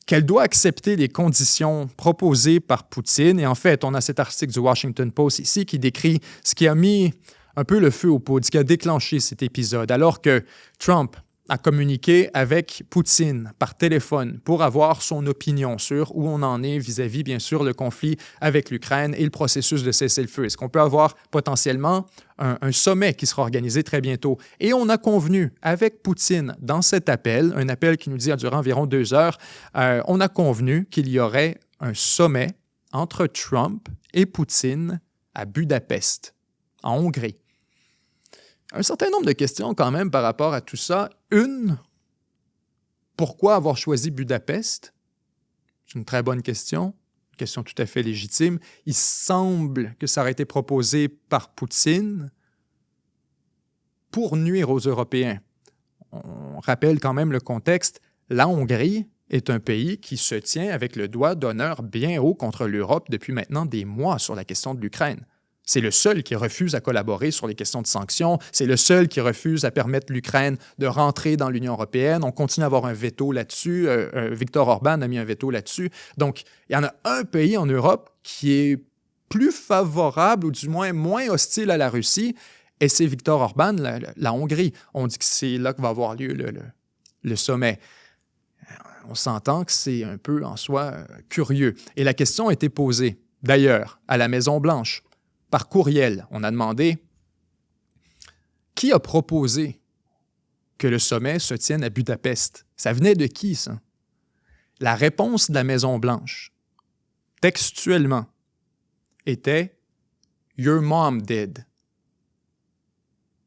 qu'elle doit accepter les conditions proposées par Poutine. Et en fait, on a cet article du Washington Post ici qui décrit ce qui a mis un peu le feu aux poudres, ce qui a déclenché cet épisode. Alors que Trump à communiquer avec Poutine par téléphone pour avoir son opinion sur où on en est vis-à-vis, bien sûr, le conflit avec l'Ukraine et le processus de cessez-le-feu. Est-ce qu'on peut avoir potentiellement un sommet qui sera organisé très bientôt? Et on a convenu avec Poutine dans cet appel, un appel qui nous dit a duré environ 2 heures, on a convenu qu'il y aurait un sommet entre Trump et Poutine à Budapest, en Hongrie. Un certain nombre de questions quand même par rapport à tout ça. Une, pourquoi avoir choisi Budapest? C'est une très bonne question, une question tout à fait légitime. Il semble que ça aurait été proposé par Poutine pour nuire aux Européens. On rappelle quand même le contexte. La Hongrie est un pays qui se tient avec le doigt d'honneur bien haut contre l'Europe depuis maintenant des mois sur la question de l'Ukraine. C'est le seul qui refuse à collaborer sur les questions de sanctions. C'est le seul qui refuse à permettre l'Ukraine de rentrer dans l'Union européenne. On continue à avoir un veto là-dessus. Viktor Orban a mis un veto là-dessus. Donc, il y en a un pays en Europe qui est plus favorable, ou du moins hostile à la Russie, et c'est Viktor Orban, la Hongrie. On dit que c'est là que va avoir lieu le sommet. On s'entend que c'est un peu en soi curieux. Et la question a été posée, d'ailleurs, à la Maison-Blanche. Par courriel, on a demandé qui a proposé que le sommet se tienne à Budapest. Ça venait de qui, ça? La réponse de la Maison-Blanche, textuellement, était « Your mom did ».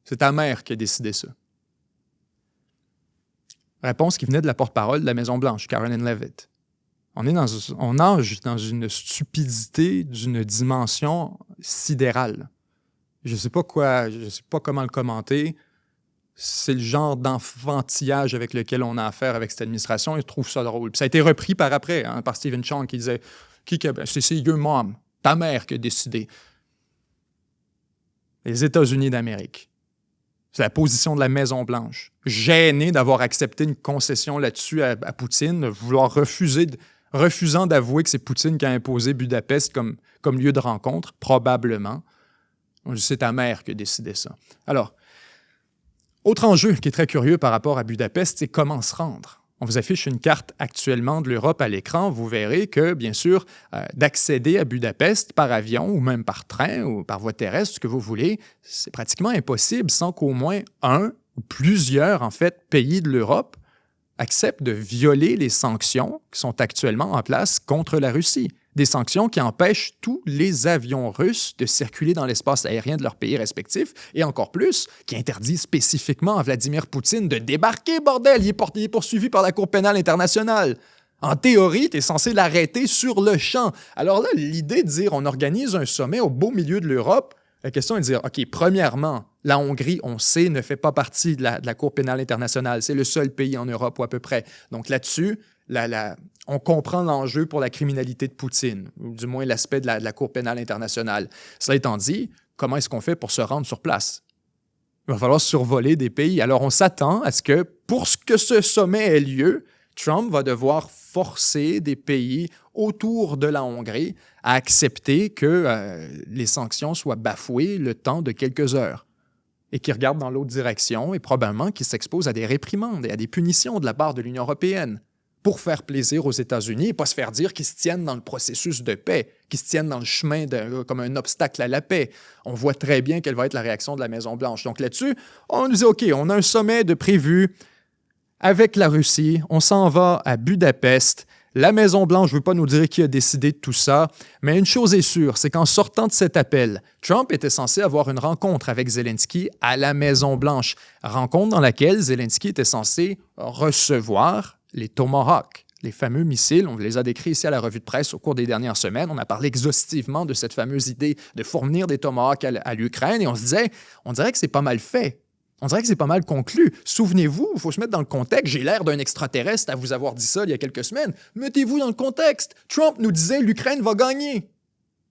C'est ta mère qui a décidé ça. Réponse qui venait de la porte-parole de la Maison-Blanche, Caroline Leavitt. On nage dans une stupidité d'une dimension sidérale. Je ne sais pas comment le commenter. C'est le genre d'enfantillage avec lequel on a affaire avec cette administration. Je trouve ça drôle. Puis ça a été repris par après, par Stephen Chang qui disait c'est your mom, ta mère qui a décidé. Les États-Unis d'Amérique. C'est la position de la Maison-Blanche. Gênée d'avoir accepté une concession là-dessus à Poutine, vouloir refusant d'avouer que c'est Poutine qui a imposé Budapest comme lieu de rencontre, probablement. C'est ta mère qui a décidé ça. Alors, autre enjeu qui est très curieux par rapport à Budapest, c'est comment se rendre. On vous affiche une carte actuellement de l'Europe à l'écran. Vous verrez que, bien sûr, d'accéder à Budapest par avion ou même par train ou par voie terrestre, ce que vous voulez, c'est pratiquement impossible sans qu'au moins un ou plusieurs, en fait, pays de l'Europe acceptent de violer les sanctions qui sont actuellement en place contre la Russie. Des sanctions qui empêchent tous les avions russes de circuler dans l'espace aérien de leurs pays respectifs et encore plus, qui interdisent spécifiquement à Vladimir Poutine de débarquer, bordel! Il est poursuivi par la Cour pénale internationale. En théorie, tu es censé l'arrêter sur le champ. Alors là, l'idée de dire on organise un sommet au beau milieu de l'Europe, la question est de dire, OK, premièrement, la Hongrie, on sait, ne fait pas partie de la Cour pénale internationale. C'est le seul pays en Europe ou à peu près. Donc là-dessus, on comprend l'enjeu pour la criminalité de Poutine, ou du moins l'aspect de la Cour pénale internationale. Cela étant dit, comment est-ce qu'on fait pour se rendre sur place? Il va falloir survoler des pays. Alors on s'attend à ce que, pour que ce sommet ait lieu, Trump va devoir forcer des pays autour de la Hongrie à accepter que les sanctions soient bafouées le temps de quelques heures et qu'ils regardent dans l'autre direction et probablement qu'ils s'exposent à des réprimandes et à des punitions de la part de l'Union européenne pour faire plaisir aux États-Unis et pas se faire dire qu'ils se tiennent dans le processus de paix, qu'ils se tiennent dans le chemin comme un obstacle à la paix. On voit très bien quelle va être la réaction de la Maison-Blanche. Donc là-dessus, on nous dit, OK, on a un sommet de prévu avec la Russie, on s'en va à Budapest. La Maison-Blanche ne veut pas nous dire qui a décidé de tout ça, mais une chose est sûre, c'est qu'en sortant de cet appel, Trump était censé avoir une rencontre avec Zelensky à la Maison-Blanche, rencontre dans laquelle Zelensky était censé recevoir les Tomahawk, les fameux missiles. On les a décrits ici à la revue de presse au cours des dernières semaines. On a parlé exhaustivement de cette fameuse idée de fournir des Tomahawk à l'Ukraine et on dirait que c'est pas mal fait. On dirait que c'est pas mal conclu. Souvenez-vous, il faut se mettre dans le contexte. J'ai l'air d'un extraterrestre à vous avoir dit ça il y a quelques semaines. Mettez-vous dans le contexte. Trump nous disait « l'Ukraine va gagner ».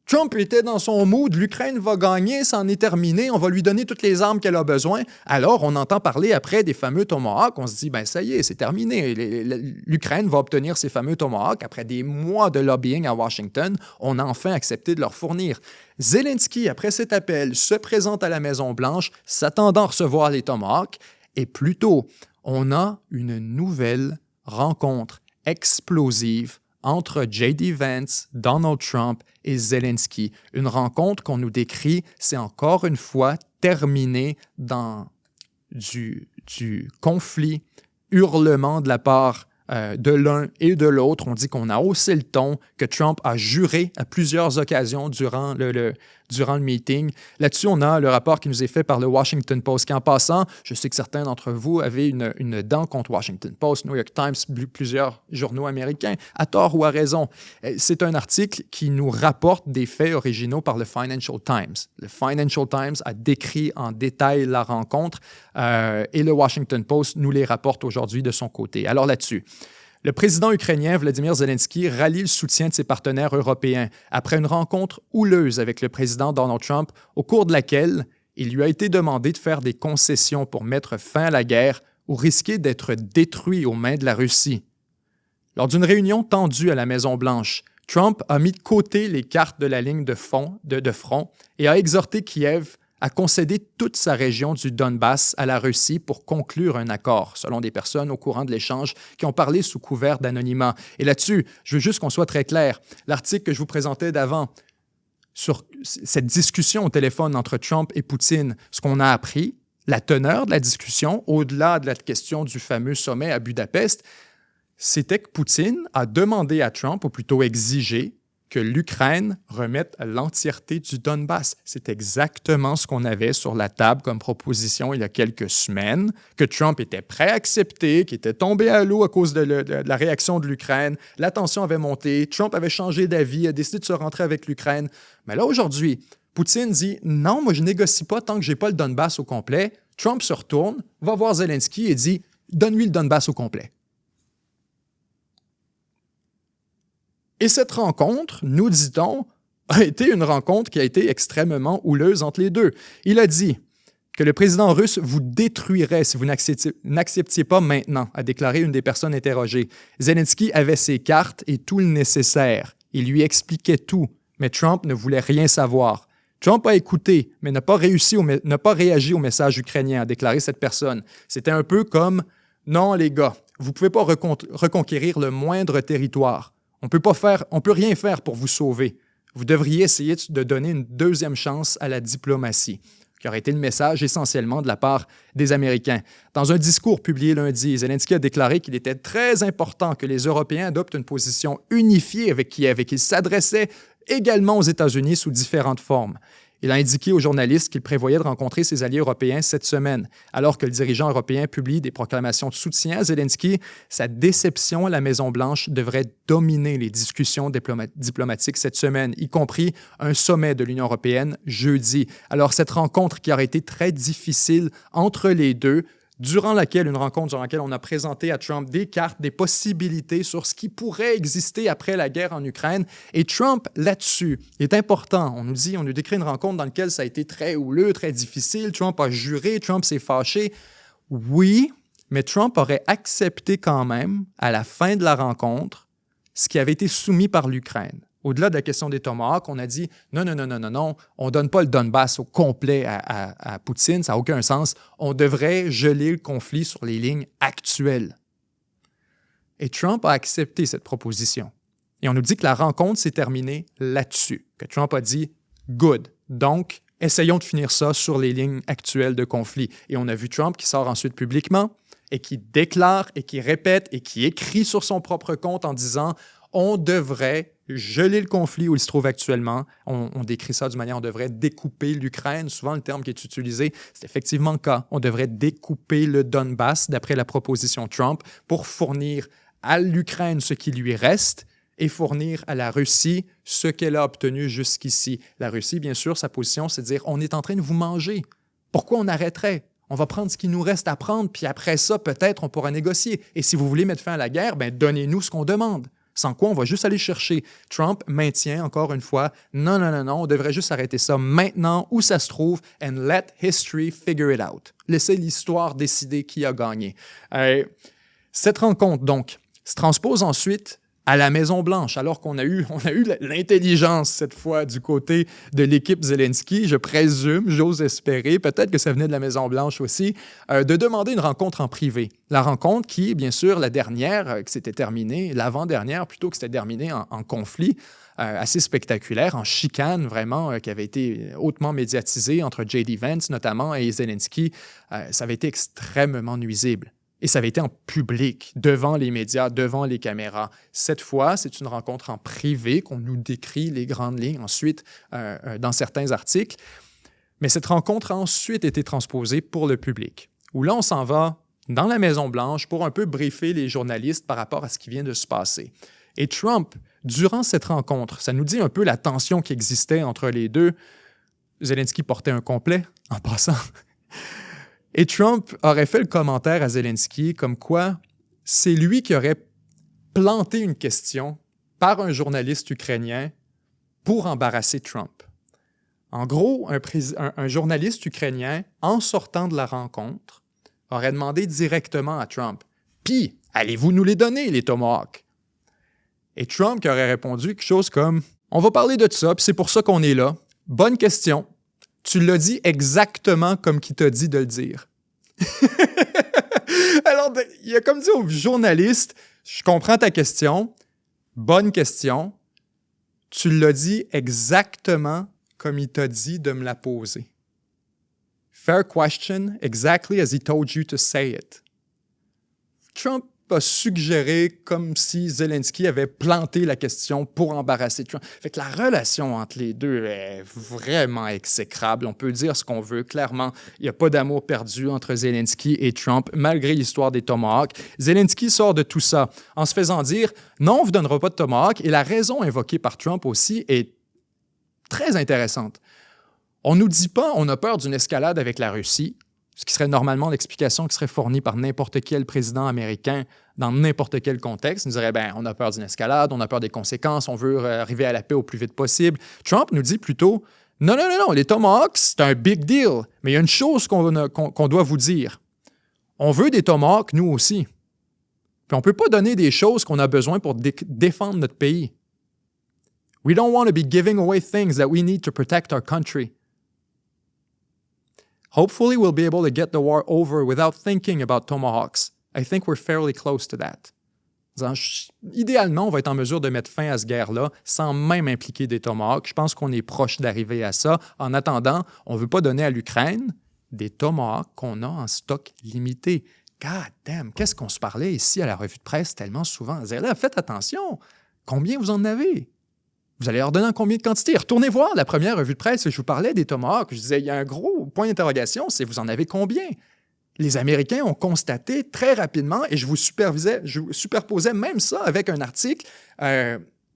Trump était dans son mood, l'Ukraine va gagner, c'en est terminé, on va lui donner toutes les armes qu'elle a besoin. Alors, on entend parler après des fameux Tomahawk, on se dit, ben ça y est, c'est terminé. L'Ukraine va obtenir ces fameux Tomahawk. Après des mois de lobbying à Washington, on a enfin accepté de leur fournir. Zelensky, après cet appel, se présente à la Maison-Blanche, s'attendant à recevoir les Tomahawk. Et plus tôt, on a une nouvelle rencontre explosive entre J.D. Vance, Donald Trump et Zelensky. Une rencontre qu'on nous décrit, c'est encore une fois terminé dans du conflit, hurlement de la part de l'un et de l'autre. On dit qu'on a haussé le ton, que Trump a juré à plusieurs occasions durant le meeting. Là-dessus, on a le rapport qui nous est fait par le Washington Post, qui en passant, je sais que certains d'entre vous avaient une dent contre Washington Post, New York Times, plusieurs journaux américains, à tort ou à raison. C'est un article qui nous rapporte des faits originaux par le Financial Times. Le Financial Times a décrit en détail la rencontre et le Washington Post nous les rapporte aujourd'hui de son côté. Alors là-dessus, le président ukrainien Vladimir Zelensky rallie le soutien de ses partenaires européens après une rencontre houleuse avec le président Donald Trump, au cours de laquelle il lui a été demandé de faire des concessions pour mettre fin à la guerre ou risquer d'être détruit aux mains de la Russie. Lors d'une réunion tendue à la Maison-Blanche, Trump a mis de côté les cartes de la ligne de front et a exhorté Kiev à concéder toute sa région du Donbass à la Russie pour conclure un accord, selon des personnes au courant de l'échange qui ont parlé sous couvert d'anonymat. Et là-dessus, je veux juste qu'on soit très clair. L'article que je vous présentais d'avant sur cette discussion au téléphone entre Trump et Poutine, ce qu'on a appris, la teneur de la discussion, au-delà de la question du fameux sommet à Budapest, c'était que Poutine a demandé à Trump, ou plutôt exigé, que l'Ukraine remette l'entièreté du Donbass. C'est exactement ce qu'on avait sur la table comme proposition il y a quelques semaines, que Trump était prêt à accepter, qui était tombé à l'eau à cause de la réaction de l'Ukraine. La tension avait monté, Trump avait changé d'avis, a décidé de se rentrer avec l'Ukraine. Mais là, aujourd'hui, Poutine dit « Non, moi, je négocie pas tant que j'ai pas le Donbass au complet. » Trump se retourne, va voir Zelensky et dit « Donne-lui le Donbass au complet. » Et cette rencontre, nous dit-on, a été une rencontre qui a été extrêmement houleuse entre les deux. Il a dit que le président russe vous détruirait si vous n'acceptiez pas maintenant, a déclaré une des personnes interrogées. Zelensky avait ses cartes et tout le nécessaire. Il lui expliquait tout, mais Trump ne voulait rien savoir. Trump a écouté, mais n'a pas réagi au message ukrainien, a déclaré cette personne. C'était un peu comme « Non, les gars, vous ne pouvez pas reconquérir le moindre territoire. On peut rien faire pour vous sauver. Vous devriez essayer de donner une deuxième chance à la diplomatie, qui aurait été le message essentiellement de la part des Américains. Dans un discours publié lundi, Zelensky a déclaré qu'il était très important que les Européens adoptent une position unifiée avec Kiev et qu'il s'adressait également aux États-Unis sous différentes formes. Il a indiqué aux journalistes qu'il prévoyait de rencontrer ses alliés européens cette semaine. Alors que le dirigeant européen publie des proclamations de soutien à Zelensky, sa déception à la Maison-Blanche devrait dominer les discussions diplomatiques cette semaine, y compris un sommet de l'Union européenne jeudi. Alors cette rencontre qui aurait été très difficile entre les deux, une rencontre durant laquelle on a présenté à Trump des cartes, des possibilités sur ce qui pourrait exister après la guerre en Ukraine. Et Trump, là-dessus, est important. On nous décrit une rencontre dans laquelle ça a été très houleux, très difficile. Trump a juré, Trump s'est fâché. Oui, mais Trump aurait accepté quand même, à la fin de la rencontre, ce qui avait été soumis par l'Ukraine. Au-delà de la question des Tomahawks, on a dit non, on ne donne pas le Donbass au complet à Poutine, ça n'a aucun sens. On devrait geler le conflit sur les lignes actuelles. Et Trump a accepté cette proposition. Et on nous dit que la rencontre s'est terminée là-dessus, que Trump a dit « good ». Donc, essayons de finir ça sur les lignes actuelles de conflit. Et on a vu Trump qui sort ensuite publiquement et qui déclare et qui répète et qui écrit sur son propre compte en disant « on devrait geler le conflit où il se trouve actuellement. » On décrit ça d'une manière, on devrait découper l'Ukraine. Souvent, le terme qui est utilisé, c'est effectivement le cas. On devrait découper le Donbass, d'après la proposition Trump, pour fournir à l'Ukraine ce qui lui reste et fournir à la Russie ce qu'elle a obtenu jusqu'ici. La Russie, bien sûr, sa position, c'est de dire « on est en train de vous manger. Pourquoi on arrêterait? On va prendre ce qui nous reste à prendre, puis après ça, peut-être, on pourra négocier. Et si vous voulez mettre fin à la guerre, bien, donnez-nous ce qu'on demande. » Sans quoi, on va juste aller chercher. Trump maintient, encore une fois, non, on devrait juste arrêter ça maintenant où ça se trouve and let history figure it out. Laissez l'histoire décider qui a gagné. Cette rencontre, donc, se transpose ensuite à la Maison-Blanche, alors qu'on a eu l'intelligence cette fois du côté de l'équipe Zelensky, je présume, j'ose espérer, peut-être que ça venait de la Maison-Blanche aussi, de demander une rencontre en privé. La rencontre qui, bien sûr, la dernière, qui s'était terminée, l'avant-dernière plutôt, qui s'était terminée en conflit assez spectaculaire, en chicane vraiment, qui avait été hautement médiatisée entre J.D. Vance notamment et Zelensky, ça avait été extrêmement nuisible. Et ça avait été en public, devant les médias, devant les caméras. Cette fois, c'est une rencontre en privé qu'on nous décrit les grandes lignes ensuite dans certains articles. Mais cette rencontre a ensuite été transposée pour le public, où là, on s'en va dans la Maison-Blanche pour un peu briefer les journalistes par rapport à ce qui vient de se passer. Et Trump, durant cette rencontre, ça nous dit un peu la tension qui existait entre les deux. Zelensky portait un complet, en passant. Et Trump aurait fait le commentaire à Zelensky comme quoi c'est lui qui aurait planté une question par un journaliste ukrainien pour embarrasser Trump. En gros, un journaliste ukrainien, en sortant de la rencontre, aurait demandé directement à Trump « Puis, allez-vous nous les donner, les Tomahawks? » Et Trump qui aurait répondu quelque chose comme « On va parler de ça, puis c'est pour ça qu'on est là. Bonne question. Tu l'as dit exactement comme qu'il t'a dit de le dire. » Alors, il a comme dit au journaliste, je comprends ta question, bonne question, tu l'as dit exactement comme il t'a dit de me la poser. Fair question, exactly as he told you to say it. Trump a suggéré comme si Zelensky avait planté la question pour embarrasser Trump. Fait que la relation entre les deux est vraiment exécrable. On peut dire ce qu'on veut. Clairement, il n'y a pas d'amour perdu entre Zelensky et Trump, malgré l'histoire des Tomahawks. Zelensky sort de tout ça en se faisant dire « Non, on ne vous donnera pas de Tomahawk ». Et la raison invoquée par Trump aussi est très intéressante. On ne nous dit pas on a peur d'une escalade avec la Russie, ce qui serait normalement l'explication qui serait fournie par n'importe quel président américain dans n'importe quel contexte. Il nous dirait, on a peur d'une escalade, on a peur des conséquences, on veut arriver à la paix au plus vite possible. Trump nous dit plutôt, non, les Tomahawks, c'est un big deal, mais il y a une chose qu'on doit vous dire. On veut des Tomahawks, nous aussi. Puis on ne peut pas donner des choses qu'on a besoin pour défendre notre pays. We don't want to be giving away things that we need to protect our country. Hopefully, we'll be able to get the war over without thinking about Tomahawks. I think we're fairly close to that. Idéalement, on va être en mesure de mettre fin à cette guerre-là sans même impliquer des Tomahawks. Je pense qu'on est proche d'arriver à ça. En attendant, on ne veut pas donner à l'Ukraine des Tomahawks qu'on a en stock limité. God damn, qu'est-ce qu'on se parlait ici à la revue de presse tellement souvent? On disait, là, faites attention, combien vous en avez? Vous allez leur donner en combien de quantité? Retournez voir la première revue de presse où je vous parlais des Tomahawks. Je disais, il y a un gros point d'interrogation, c'est vous en avez combien? Les Américains ont constaté très rapidement, et je vous superposais même ça avec un article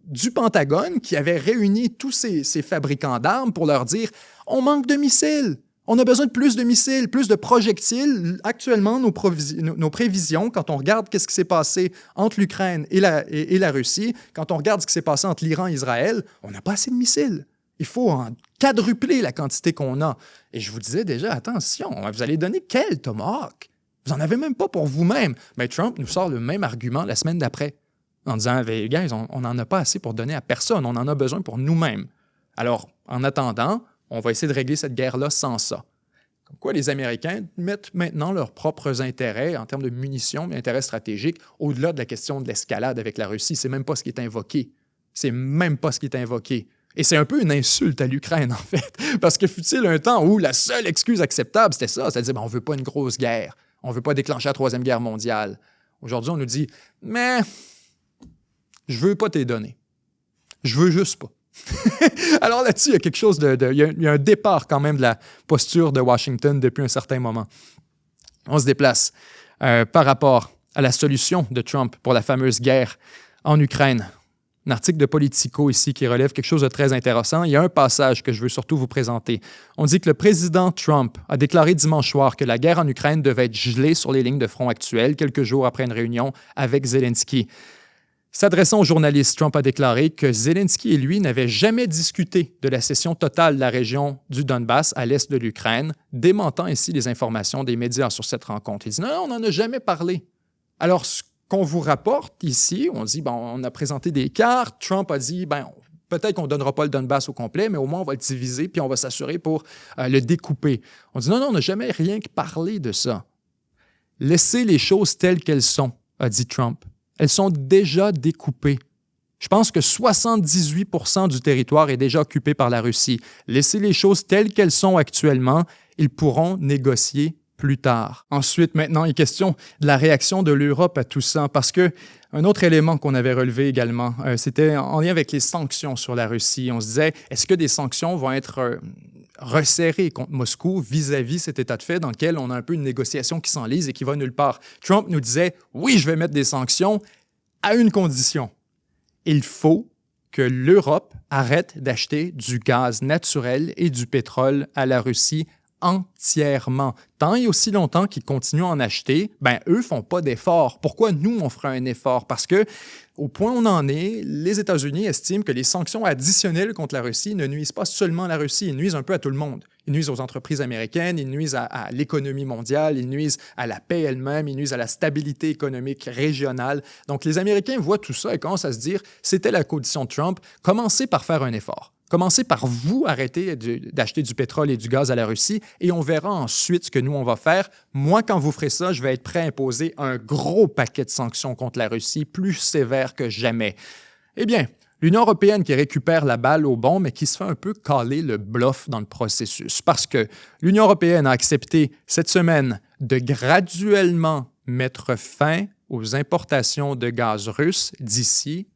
du Pentagone qui avait réuni tous ces fabricants d'armes pour leur dire « On manque de missiles. On a besoin de plus de missiles, plus de projectiles. Actuellement, nos prévisions, quand on regarde ce qui s'est passé entre l'Ukraine et la Russie, quand on regarde ce qui s'est passé entre l'Iran et Israël, on n'a pas assez de missiles. Il faut en quadrupler la quantité qu'on a. » Et je vous disais déjà, attention, vous allez donner quel Tomahawk? Vous n'en avez même pas pour vous-même. Mais Trump nous sort le même argument la semaine d'après, en disant, hey, guys, on n'en a pas assez pour donner à personne, on en a besoin pour nous-mêmes. Alors, en attendant, on va essayer de régler cette guerre-là sans ça. Comme quoi, les Américains mettent maintenant leurs propres intérêts en termes de munitions, d'intérêts stratégiques, au-delà de la question de l'escalade avec la Russie. C'est même pas ce qui est invoqué. C'est même pas ce qui est invoqué. Et c'est un peu une insulte à l'Ukraine, en fait. Parce que fut-il un temps où la seule excuse acceptable, c'était ça, c'est-à-dire on ne veut pas une grosse guerre, on ne veut pas déclencher la Troisième Guerre mondiale. Aujourd'hui, on nous dit « Mais je veux pas t'les donner. Je veux juste pas. » Alors là-dessus, il y a quelque chose il y a un départ quand même de la posture de Washington depuis un certain moment. On se déplace par rapport à la solution de Trump pour la fameuse guerre en Ukraine. Un article de Politico ici qui relève quelque chose de très intéressant. Il y a un passage que je veux surtout vous présenter. On dit que le président Trump a déclaré dimanche soir que la guerre en Ukraine devait être gelée sur les lignes de front actuelles quelques jours après une réunion avec Zelensky. S'adressant aux journalistes, Trump a déclaré que Zelensky et lui n'avaient jamais discuté de la cession totale de la région du Donbass à l'est de l'Ukraine, démentant ainsi les informations des médias sur cette rencontre. Il dit « Non, on n'en a jamais parlé. » Alors, ce qu'on vous rapporte ici, on dit, bon, on a présenté des cartes, Trump a dit, ben, peut-être qu'on ne donnera pas le Donbass au complet, mais au moins on va le diviser puis on va s'assurer pour le découper. On dit, non, on n'a jamais rien parlé de ça. Laissez les choses telles qu'elles sont, a dit Trump. Elles sont déjà découpées. Je pense que 78% du territoire est déjà occupé par la Russie. Laissez les choses telles qu'elles sont actuellement, ils pourront négocier plus tard. Ensuite, maintenant, il est question de la réaction de l'Europe à tout ça, parce que un autre élément qu'on avait relevé également, c'était en lien avec les sanctions sur la Russie. On se disait, est-ce que des sanctions vont être resserrées contre Moscou vis-à-vis cet état de fait dans lequel on a un peu une négociation qui s'enlise et qui va nulle part? Trump nous disait, oui, je vais mettre des sanctions à une condition. Il faut que l'Europe arrête d'acheter du gaz naturel et du pétrole à la Russie entièrement. Tant et aussi longtemps qu'ils continuent à en acheter, ben eux font pas d'efforts. Pourquoi nous, on fera un effort? Parce que, au point où on en est, les États-Unis estiment que les sanctions additionnelles contre la Russie ne nuisent pas seulement à la Russie, ils nuisent un peu à tout le monde. Ils nuisent aux entreprises américaines, ils nuisent à l'économie mondiale, ils nuisent à la paix elle-même, ils nuisent à la stabilité économique régionale. Donc, les Américains voient tout ça et commencent à se dire, c'était la condition de Trump, commencez par faire un effort. Commencez par vous arrêter d'acheter du pétrole et du gaz à la Russie et on verra ensuite ce que nous, on va faire. Moi, quand vous ferez ça, je vais être prêt à imposer un gros paquet de sanctions contre la Russie, plus sévère que jamais. Eh bien, l'Union européenne qui récupère la balle au bon, mais qui se fait un peu caler le bluff dans le processus. Parce que l'Union européenne a accepté cette semaine de graduellement mettre fin aux importations de gaz russe d'ici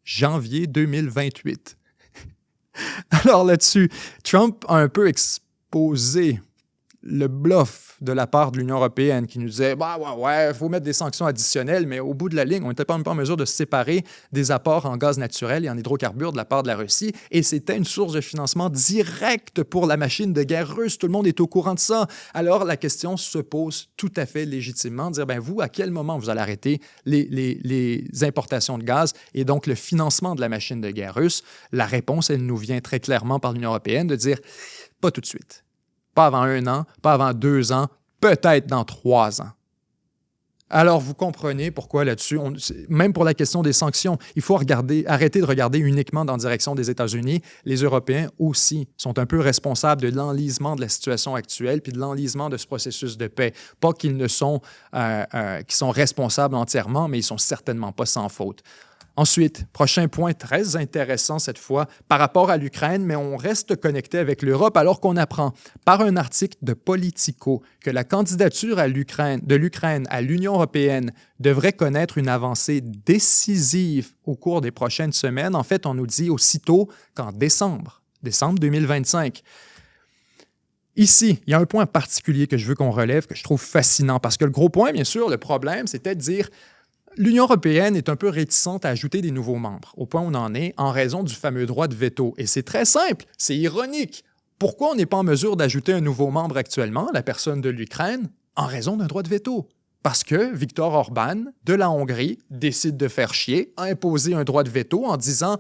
janvier 2028. Alors là-dessus, Trump a un peu exposé le bluff de la part de l'Union européenne qui nous disait bah, il faut mettre des sanctions additionnelles, mais au bout de la ligne, on n'était pas en mesure de se séparer des apports en gaz naturel et en hydrocarbures de la part de la Russie, et c'était une source de financement direct pour la machine de guerre russe. Tout le monde est au courant de ça. Alors la question se pose tout à fait légitimement, de dire ben, vous, à quel moment vous allez arrêter les importations de gaz et donc le financement de la machine de guerre russe? La réponse, elle nous vient très clairement par l'Union européenne de dire pas tout de suite. Pas avant 1 an, pas avant 2 ans, peut-être dans 3 ans. Alors, vous comprenez pourquoi là-dessus, même pour la question des sanctions, il faut arrêter de regarder uniquement dans la direction des États-Unis. Les Européens aussi sont un peu responsables de l'enlisement de la situation actuelle puis de l'enlisement de ce processus de paix. Pas qu'ils ne sont, qu'ils sont responsables entièrement, mais ils ne sont certainement pas sans faute. Ensuite, prochain point très intéressant cette fois par rapport à l'Ukraine, mais on reste connecté avec l'Europe alors qu'on apprend par un article de Politico que la candidature de l'Ukraine à l'Union européenne devrait connaître une avancée décisive au cours des prochaines semaines. En fait, on nous dit aussitôt qu'en décembre 2025. Ici, il y a un point particulier que je veux qu'on relève, que je trouve fascinant, parce que le gros point, bien sûr, le problème, c'était de dire l'Union européenne est un peu réticente à ajouter des nouveaux membres, au point où on en est, en raison du fameux droit de veto. Et c'est très simple, c'est ironique. Pourquoi on n'est pas en mesure d'ajouter un nouveau membre actuellement, la personne de l'Ukraine, en raison d'un droit de veto? Parce que Viktor Orban, de la Hongrie, décide de faire chier, a imposé un droit de veto en disant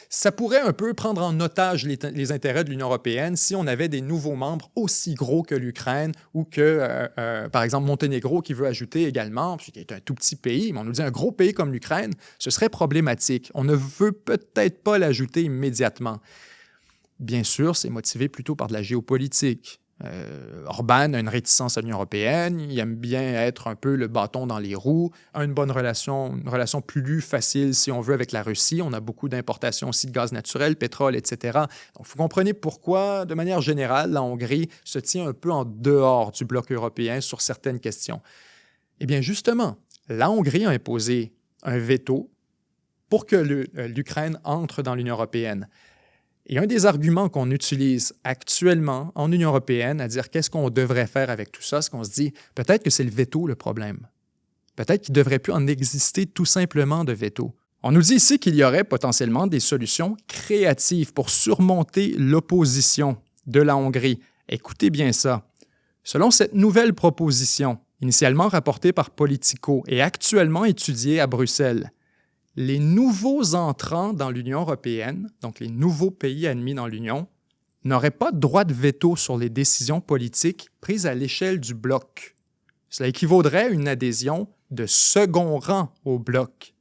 ça pourrait un peu prendre en otage les intérêts de l'Union européenne si on avait des nouveaux membres aussi gros que l'Ukraine ou que, par exemple, Monténégro qui veut ajouter également, qui est un tout petit pays, mais on nous dit un gros pays comme l'Ukraine, ce serait problématique. On ne veut peut-être pas l'ajouter immédiatement. Bien sûr, c'est motivé plutôt par de la géopolitique. Orban a une réticence à l'Union européenne, il aime bien être un peu le bâton dans les roues, a une relation plus facile, si on veut, avec la Russie. On a beaucoup d'importations aussi de gaz naturel, pétrole, etc. Donc, vous comprenez pourquoi, de manière générale, la Hongrie se tient un peu en dehors du bloc européen sur certaines questions. Eh bien, justement, la Hongrie a imposé un veto pour que l'Ukraine entre dans l'Union européenne. Et un des arguments qu'on utilise actuellement en Union européenne à dire qu'est-ce qu'on devrait faire avec tout ça, c'est qu'on se dit peut-être que c'est le veto le problème. Peut-être qu'il ne devrait plus en exister tout simplement de veto. On nous dit ici qu'il y aurait potentiellement des solutions créatives pour surmonter l'opposition de la Hongrie. Écoutez bien ça. Selon cette nouvelle proposition, initialement rapportée par Politico et actuellement étudiée à Bruxelles, les nouveaux entrants dans l'Union européenne, donc les nouveaux pays admis dans l'Union, n'auraient pas de droit de veto sur les décisions politiques prises à l'échelle du bloc. Cela équivaudrait à une adhésion de second rang au bloc,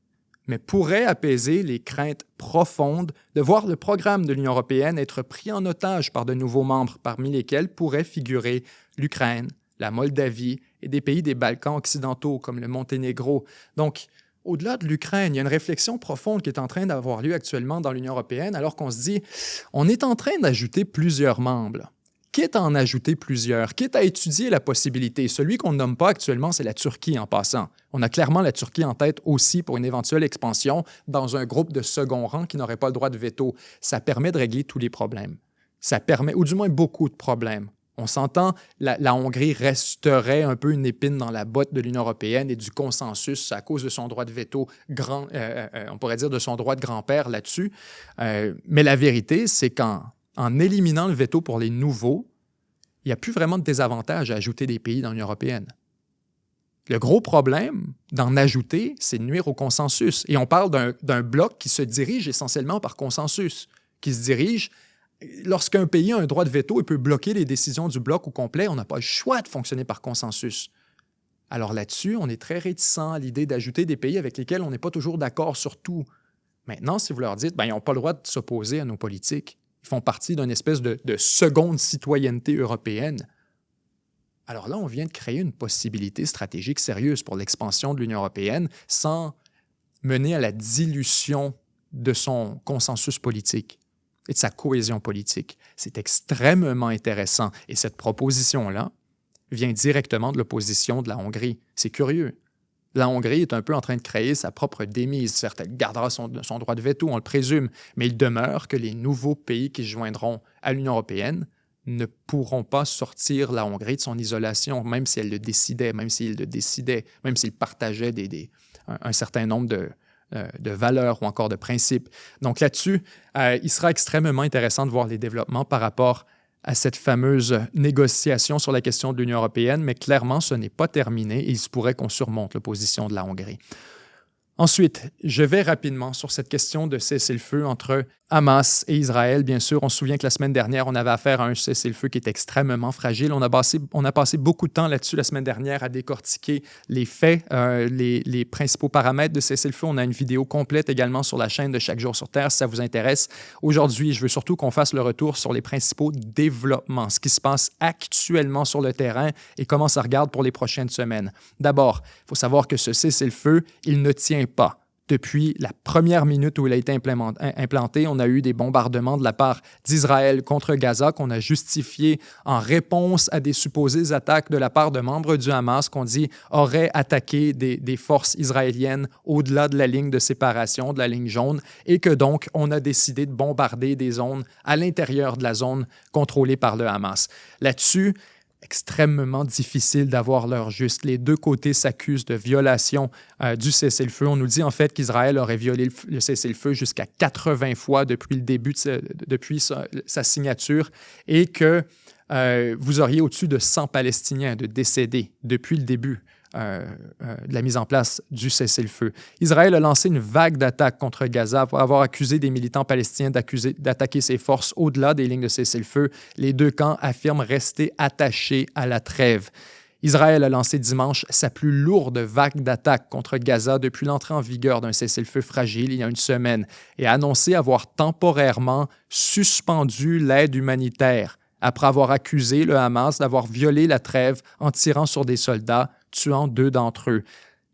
mais pourrait apaiser les craintes profondes de voir le programme de l'Union européenne être pris en otage par de nouveaux membres, parmi lesquels pourraient figurer l'Ukraine, la Moldavie et des pays des Balkans occidentaux comme le Monténégro. Donc, au-delà de l'Ukraine, il y a une réflexion profonde qui est en train d'avoir lieu actuellement dans l'Union européenne, alors qu'on se dit, on est en train d'ajouter plusieurs membres. Quitte à en ajouter plusieurs, quitte à étudier la possibilité. Celui qu'on ne nomme pas actuellement, c'est la Turquie en passant. On a clairement la Turquie en tête aussi pour une éventuelle expansion dans un groupe de second rang qui n'aurait pas le droit de veto. Ça permet de régler tous les problèmes. Ça permet, ou du moins beaucoup de problèmes. On s'entend, la Hongrie resterait un peu une épine dans la botte de l'Union européenne et du consensus à cause de son droit de veto, on pourrait dire de son droit de grand-père là-dessus. Mais la vérité, c'est qu'en éliminant le veto pour les nouveaux, il n'y a plus vraiment de désavantage à ajouter des pays dans l'Union européenne. Le gros problème d'en ajouter, c'est de nuire au consensus. Et on parle d'un bloc qui se dirige essentiellement par consensus, qui se dirige... Lorsqu'un pays a un droit de veto et peut bloquer les décisions du bloc au complet, on n'a pas le choix de fonctionner par consensus. Alors là-dessus, on est très réticent à l'idée d'ajouter des pays avec lesquels on n'est pas toujours d'accord sur tout. Maintenant, si vous leur dites, ils n'ont pas le droit de s'opposer à nos politiques, ils font partie d'une espèce de seconde citoyenneté européenne, alors là, on vient de créer une possibilité stratégique sérieuse pour l'expansion de l'Union européenne sans mener à la dilution de son consensus politique et de sa cohésion politique. C'est extrêmement intéressant. Et cette proposition-là vient directement de l'opposition de la Hongrie. C'est curieux. La Hongrie est un peu en train de créer sa propre démise. Certes, elle gardera son droit de veto, on le présume, mais il demeure que les nouveaux pays qui se joindront à l'Union européenne ne pourront pas sortir la Hongrie de son isolation, même si elle le décidait, même s'il partageait un certain nombre de valeurs ou encore de principes. Donc là-dessus, il sera extrêmement intéressant de voir les développements par rapport à cette fameuse négociation sur la question de l'Union européenne, mais clairement, ce n'est pas terminé et il se pourrait qu'on surmonte l'opposition de la Hongrie. Ensuite, je vais rapidement sur cette question de cessez-le-feu entre Hamas et Israël. Bien sûr, on se souvient que la semaine dernière, on avait affaire à un cessez-le-feu qui est extrêmement fragile. On a passé beaucoup de temps là-dessus la semaine dernière à décortiquer les faits, les principaux paramètres de cessez-le-feu. On a une vidéo complète également sur la chaîne de Chaque jour sur Terre, si ça vous intéresse. Aujourd'hui, je veux surtout qu'on fasse le retour sur les principaux développements, ce qui se passe actuellement sur le terrain et comment ça regarde pour les prochaines semaines. D'abord, il faut savoir que ce cessez-le-feu, il ne tient pas. Depuis la première minute où il a été implanté, on a eu des bombardements de la part d'Israël contre Gaza qu'on a justifiés en réponse à des supposées attaques de la part de membres du Hamas qu'on dit auraient attaqué des forces israéliennes au-delà de la ligne de séparation, de la ligne jaune, et que donc on a décidé de bombarder des zones à l'intérieur de la zone contrôlée par le Hamas. Là-dessus, extrêmement difficile d'avoir l'heure juste. Les deux côtés s'accusent de violation du cessez-le-feu. On nous dit en fait qu'Israël aurait violé le cessez-le-feu jusqu'à 80 fois depuis le début, depuis sa signature et que vous auriez au-dessus de 100 Palestiniens de décédés depuis le début de la mise en place du cessez-le-feu. Israël a lancé une vague d'attaques contre Gaza pour avoir accusé des militants palestiniens d'attaquer ses forces au-delà des lignes de cessez-le-feu. Les deux camps affirment rester attachés à la trêve. Israël a lancé dimanche sa plus lourde vague d'attaques contre Gaza depuis l'entrée en vigueur d'un cessez-le-feu fragile il y a une semaine et a annoncé avoir temporairement suspendu l'aide humanitaire après avoir accusé le Hamas d'avoir violé la trêve en tirant sur des soldats, tuant 2 d'entre eux.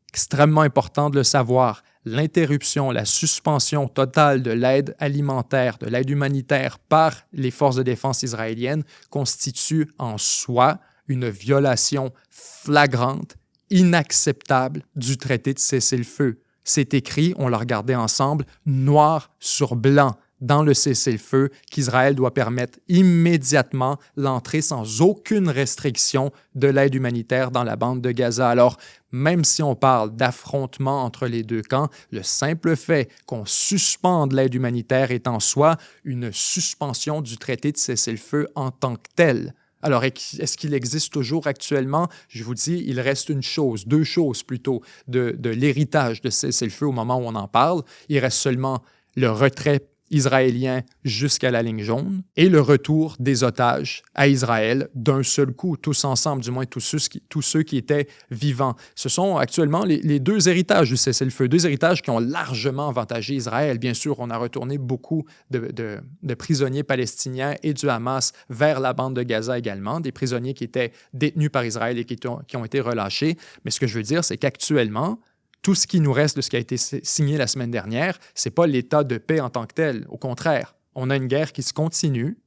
Extrêmement important de le savoir, l'interruption, la suspension totale de l'aide alimentaire, de l'aide humanitaire par les forces de défense israéliennes constitue en soi une violation flagrante, inacceptable du traité de cessez-le-feu. C'est écrit, on l'a regardé ensemble, noir sur blanc dans le cessez-le-feu qu'Israël doit permettre immédiatement l'entrée sans aucune restriction de l'aide humanitaire dans la bande de Gaza. Alors, même si on parle d'affrontement entre les deux camps, le simple fait qu'on suspende l'aide humanitaire est en soi une suspension du traité de cessez-le-feu en tant que tel. Alors, est-ce qu'il existe toujours actuellement? Je vous dis, il reste deux choses plutôt, de l'héritage de cessez-le-feu au moment où on en parle. Il reste seulement le retrait israéliens jusqu'à la ligne jaune et le retour des otages à Israël d'un seul coup, tous ensemble, du moins tous ceux qui étaient vivants. Ce sont actuellement les deux héritages du cessez-le-feu, deux héritages qui ont largement avantagé Israël. Bien sûr, on a retourné beaucoup de prisonniers palestiniens et du Hamas vers la bande de Gaza également, des prisonniers qui étaient détenus par Israël et qui ont été relâchés. Mais ce que je veux dire, c'est qu'actuellement, tout ce qui nous reste de ce qui a été signé la semaine dernière, ce n'est pas l'état de paix en tant que tel. Au contraire, on a une guerre qui se continue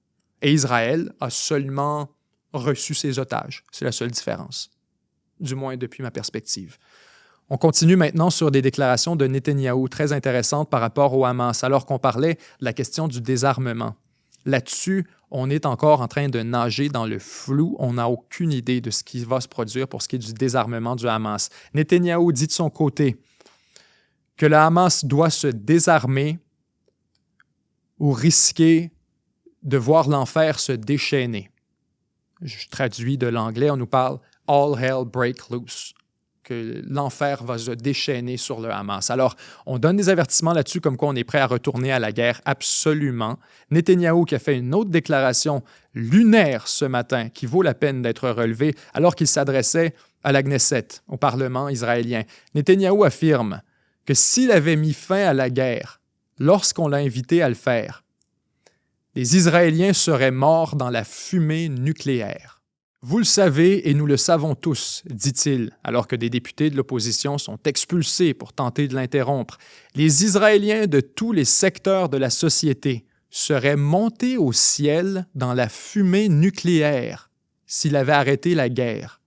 et Israël a seulement reçu ses otages. C'est la seule différence, du moins depuis ma perspective. On continue maintenant sur des déclarations de Netanyahou très intéressantes par rapport au Hamas, alors qu'on parlait de la question du désarmement. Là-dessus, on est encore en train de nager dans le flou. On n'a aucune idée de ce qui va se produire pour ce qui est du désarmement du Hamas. Netanyahou dit de son côté que le Hamas doit se désarmer ou risquer de voir l'enfer se déchaîner. Je traduis de l'anglais, on nous parle « all hell break loose », que l'enfer va se déchaîner sur le Hamas. Alors, on donne des avertissements là-dessus comme quoi on est prêt à retourner à la guerre, absolument. Netanyahou qui a fait une autre déclaration lunaire ce matin qui vaut la peine d'être relevée alors qu'il s'adressait à la Knesset, au Parlement israélien. Netanyahou affirme que s'il avait mis fin à la guerre lorsqu'on l'a invité à le faire, les Israéliens seraient morts dans la fumée nucléaire. Vous le savez et nous le savons tous, dit-il, alors que des députés de l'opposition sont expulsés pour tenter de l'interrompre. Les Israéliens de tous les secteurs de la société seraient montés au ciel dans la fumée nucléaire s'il avait arrêté la guerre.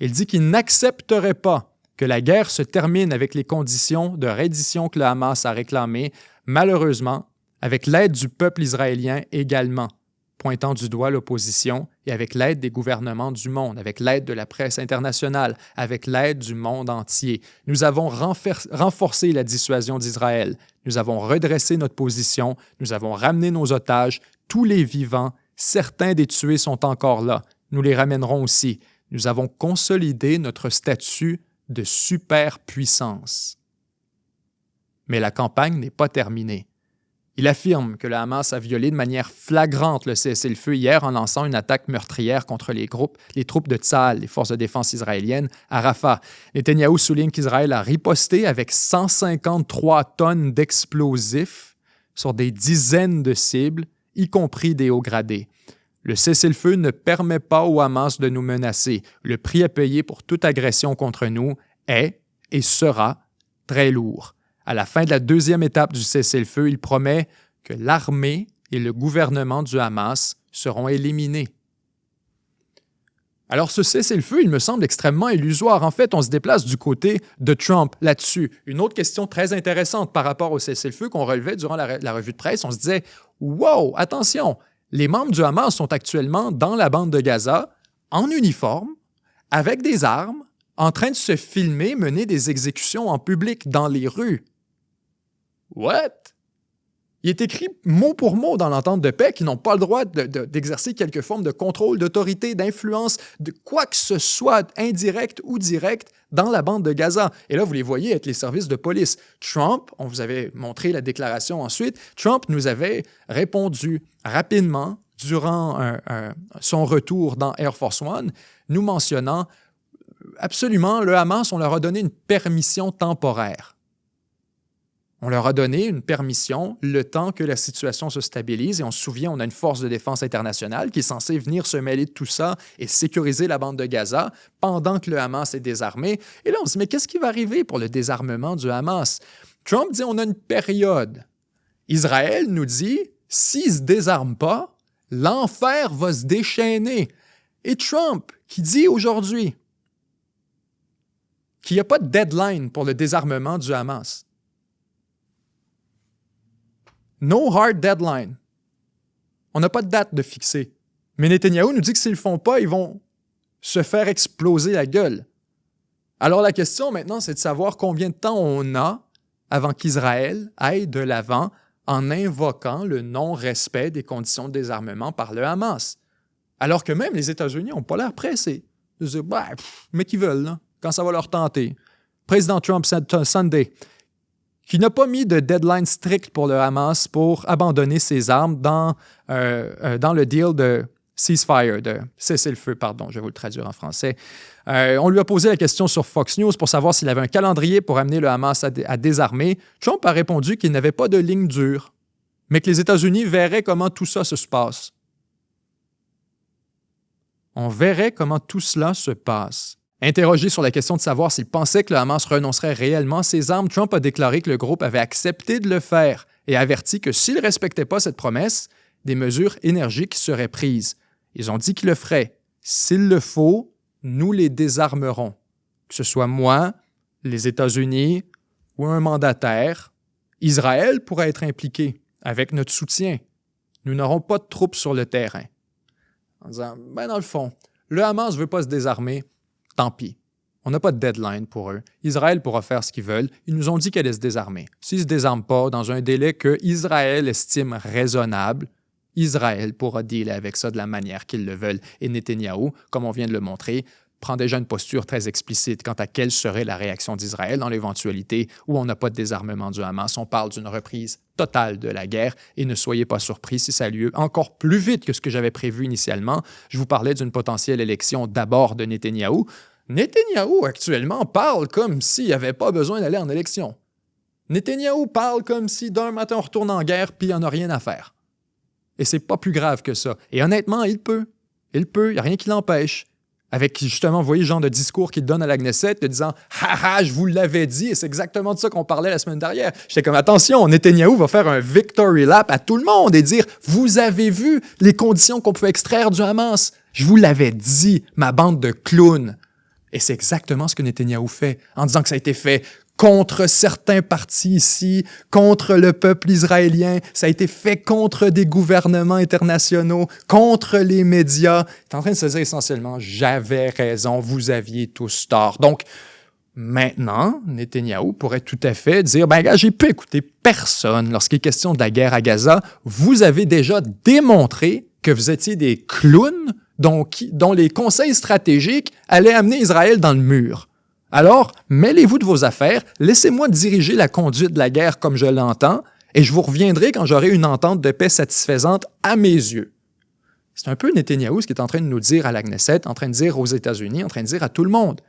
Il dit qu'il n'accepterait pas que la guerre se termine avec les conditions de reddition que le Hamas a réclamées, malheureusement, avec l'aide du peuple israélien également, pointant du doigt l'opposition, et avec l'aide des gouvernements du monde, avec l'aide de la presse internationale, avec l'aide du monde entier. Nous avons renforcé la dissuasion d'Israël. Nous avons redressé notre position. Nous avons ramené nos otages. Tous les vivants, certains des tués sont encore là. Nous les ramènerons aussi. Nous avons consolidé notre statut de superpuissance. Mais la campagne n'est pas terminée. Il affirme que le Hamas a violé de manière flagrante le cessez-le-feu hier en lançant une attaque meurtrière contre les troupes de Tsahal, les forces de défense israéliennes, à Rafah. Netanyahou souligne qu'Israël a riposté avec 153 tonnes d'explosifs sur des dizaines de cibles, y compris des hauts gradés. Le cessez-le-feu ne permet pas au Hamas de nous menacer. Le prix à payer pour toute agression contre nous est et sera très lourd. À la fin de la deuxième étape du cessez-le-feu, il promet que l'armée et le gouvernement du Hamas seront éliminés. Alors ce cessez-le-feu, il me semble extrêmement illusoire. En fait, on se déplace du côté de Trump là-dessus. Une autre question très intéressante par rapport au cessez-le-feu qu'on relevait durant la revue de presse, on se disait « Wow, attention, les membres du Hamas sont actuellement dans la bande de Gaza, en uniforme, avec des armes, en train de se filmer, mener des exécutions en public dans les rues. » What? Il est écrit mot pour mot dans l'entente de paix qu'ils n'ont pas le droit d'exercer quelque forme de contrôle, d'autorité, d'influence, de quoi que ce soit, indirect ou direct, dans la bande de Gaza. Et là, vous les voyez être les services de police. Trump, on vous avait montré la déclaration ensuite, Trump nous avait répondu rapidement durant son retour dans Air Force One, nous mentionnant absolument, le Hamas, on leur a donné une permission temporaire. On leur a donné une permission le temps que la situation se stabilise et on se souvient, on a une force de défense internationale qui est censée venir se mêler de tout ça et sécuriser la bande de Gaza pendant que le Hamas est désarmé. Et là, on se dit, mais qu'est-ce qui va arriver pour le désarmement du Hamas? Trump dit, on a une période. Israël nous dit, s'il ne se désarme pas, l'enfer va se déchaîner. Et Trump, qui dit aujourd'hui qu'il n'y a pas de deadline pour le désarmement du Hamas. No hard deadline. On n'a pas de date de fixer. Mais Netanyahou nous dit que s'ils ne le font pas, ils vont se faire exploser la gueule. Alors la question maintenant, c'est de savoir combien de temps on a avant qu'Israël aille de l'avant en invoquant le non-respect des conditions de désarmement par le Hamas. Alors que même les États-Unis n'ont pas l'air pressés. Ils disent, mais qu'ils veulent, là, quand ça va leur tenter. Président Trump, Sunday, qui n'a pas mis de deadline strict pour le Hamas pour abandonner ses armes dans le deal de ceasefire, de cessez-le-feu, pardon, je vais vous le traduire en français. On lui a posé la question sur Fox News pour savoir s'il avait un calendrier pour amener le Hamas à désarmer. Trump a répondu qu'il n'avait pas de ligne dure, mais que les États-Unis verraient comment tout ça se passe. On verrait comment tout cela se passe. Interrogé sur la question de savoir s'il pensait que le Hamas renoncerait réellement à ses armes, Trump a déclaré que le groupe avait accepté de le faire et a averti que s'il ne respectait pas cette promesse, des mesures énergiques seraient prises. Ils ont dit qu'ils le feraient. S'il le faut, nous les désarmerons. Que ce soit moi, les États-Unis ou un mandataire, Israël pourrait être impliqué avec notre soutien. Nous n'aurons pas de troupes sur le terrain. En disant, dans le fond, le Hamas ne veut pas se désarmer, tant pis. On n'a pas de deadline pour eux. Israël pourra faire ce qu'ils veulent. Ils nous ont dit qu'elle allait se désarmer. S'ils ne se désarment pas dans un délai que Israël estime raisonnable, Israël pourra dealer avec ça de la manière qu'ils le veulent. Et Netanyahou, comme on vient de le montrer, prend déjà une posture très explicite quant à quelle serait la réaction d'Israël dans l'éventualité où on n'a pas de désarmement du Hamas. On parle d'une reprise totale de la guerre et ne soyez pas surpris si ça a lieu encore plus vite que ce que j'avais prévu initialement. Je vous parlais d'une potentielle élection d'abord de Netanyahou. Netanyahou, actuellement, parle comme s'il n'y avait pas besoin d'aller en élection. Netanyahou parle comme si d'un matin on retourne en guerre puis il n'y en a rien à faire. Et c'est pas plus grave que ça. Et honnêtement, il peut. Il n'y a rien qui l'empêche. Avec, justement, vous voyez le genre de discours qu'il donne à la Knesset, de disant « Ha je vous l'avais dit », et c'est exactement de ça qu'on parlait la semaine dernière. J'étais comme « Attention, Netanyahou va faire un victory lap à tout le monde et dire « Vous avez vu les conditions qu'on peut extraire du Hamas? Je vous l'avais dit, ma bande de clowns. » Et c'est exactement ce que Netanyahou fait, en disant que ça a été fait contre certains partis ici, contre le peuple israélien, ça a été fait contre des gouvernements internationaux, contre les médias. Il est en train de se dire essentiellement « J'avais raison, vous aviez tous tort ». Donc, maintenant, Netanyahou pourrait tout à fait dire « Ben, gars, j'ai pu écouter personne lorsqu'il est question de la guerre à Gaza. Vous avez déjà démontré que vous étiez des clowns dont les conseils stratégiques allaient amener Israël dans le mur. Alors, mêlez-vous de vos affaires, laissez-moi diriger la conduite de la guerre comme je l'entends, et je vous reviendrai quand j'aurai une entente de paix satisfaisante à mes yeux. » C'est un peu Netanyahou ce qui est en train de nous dire à la Knesset, en train de dire aux États-Unis, en train de dire à tout le monde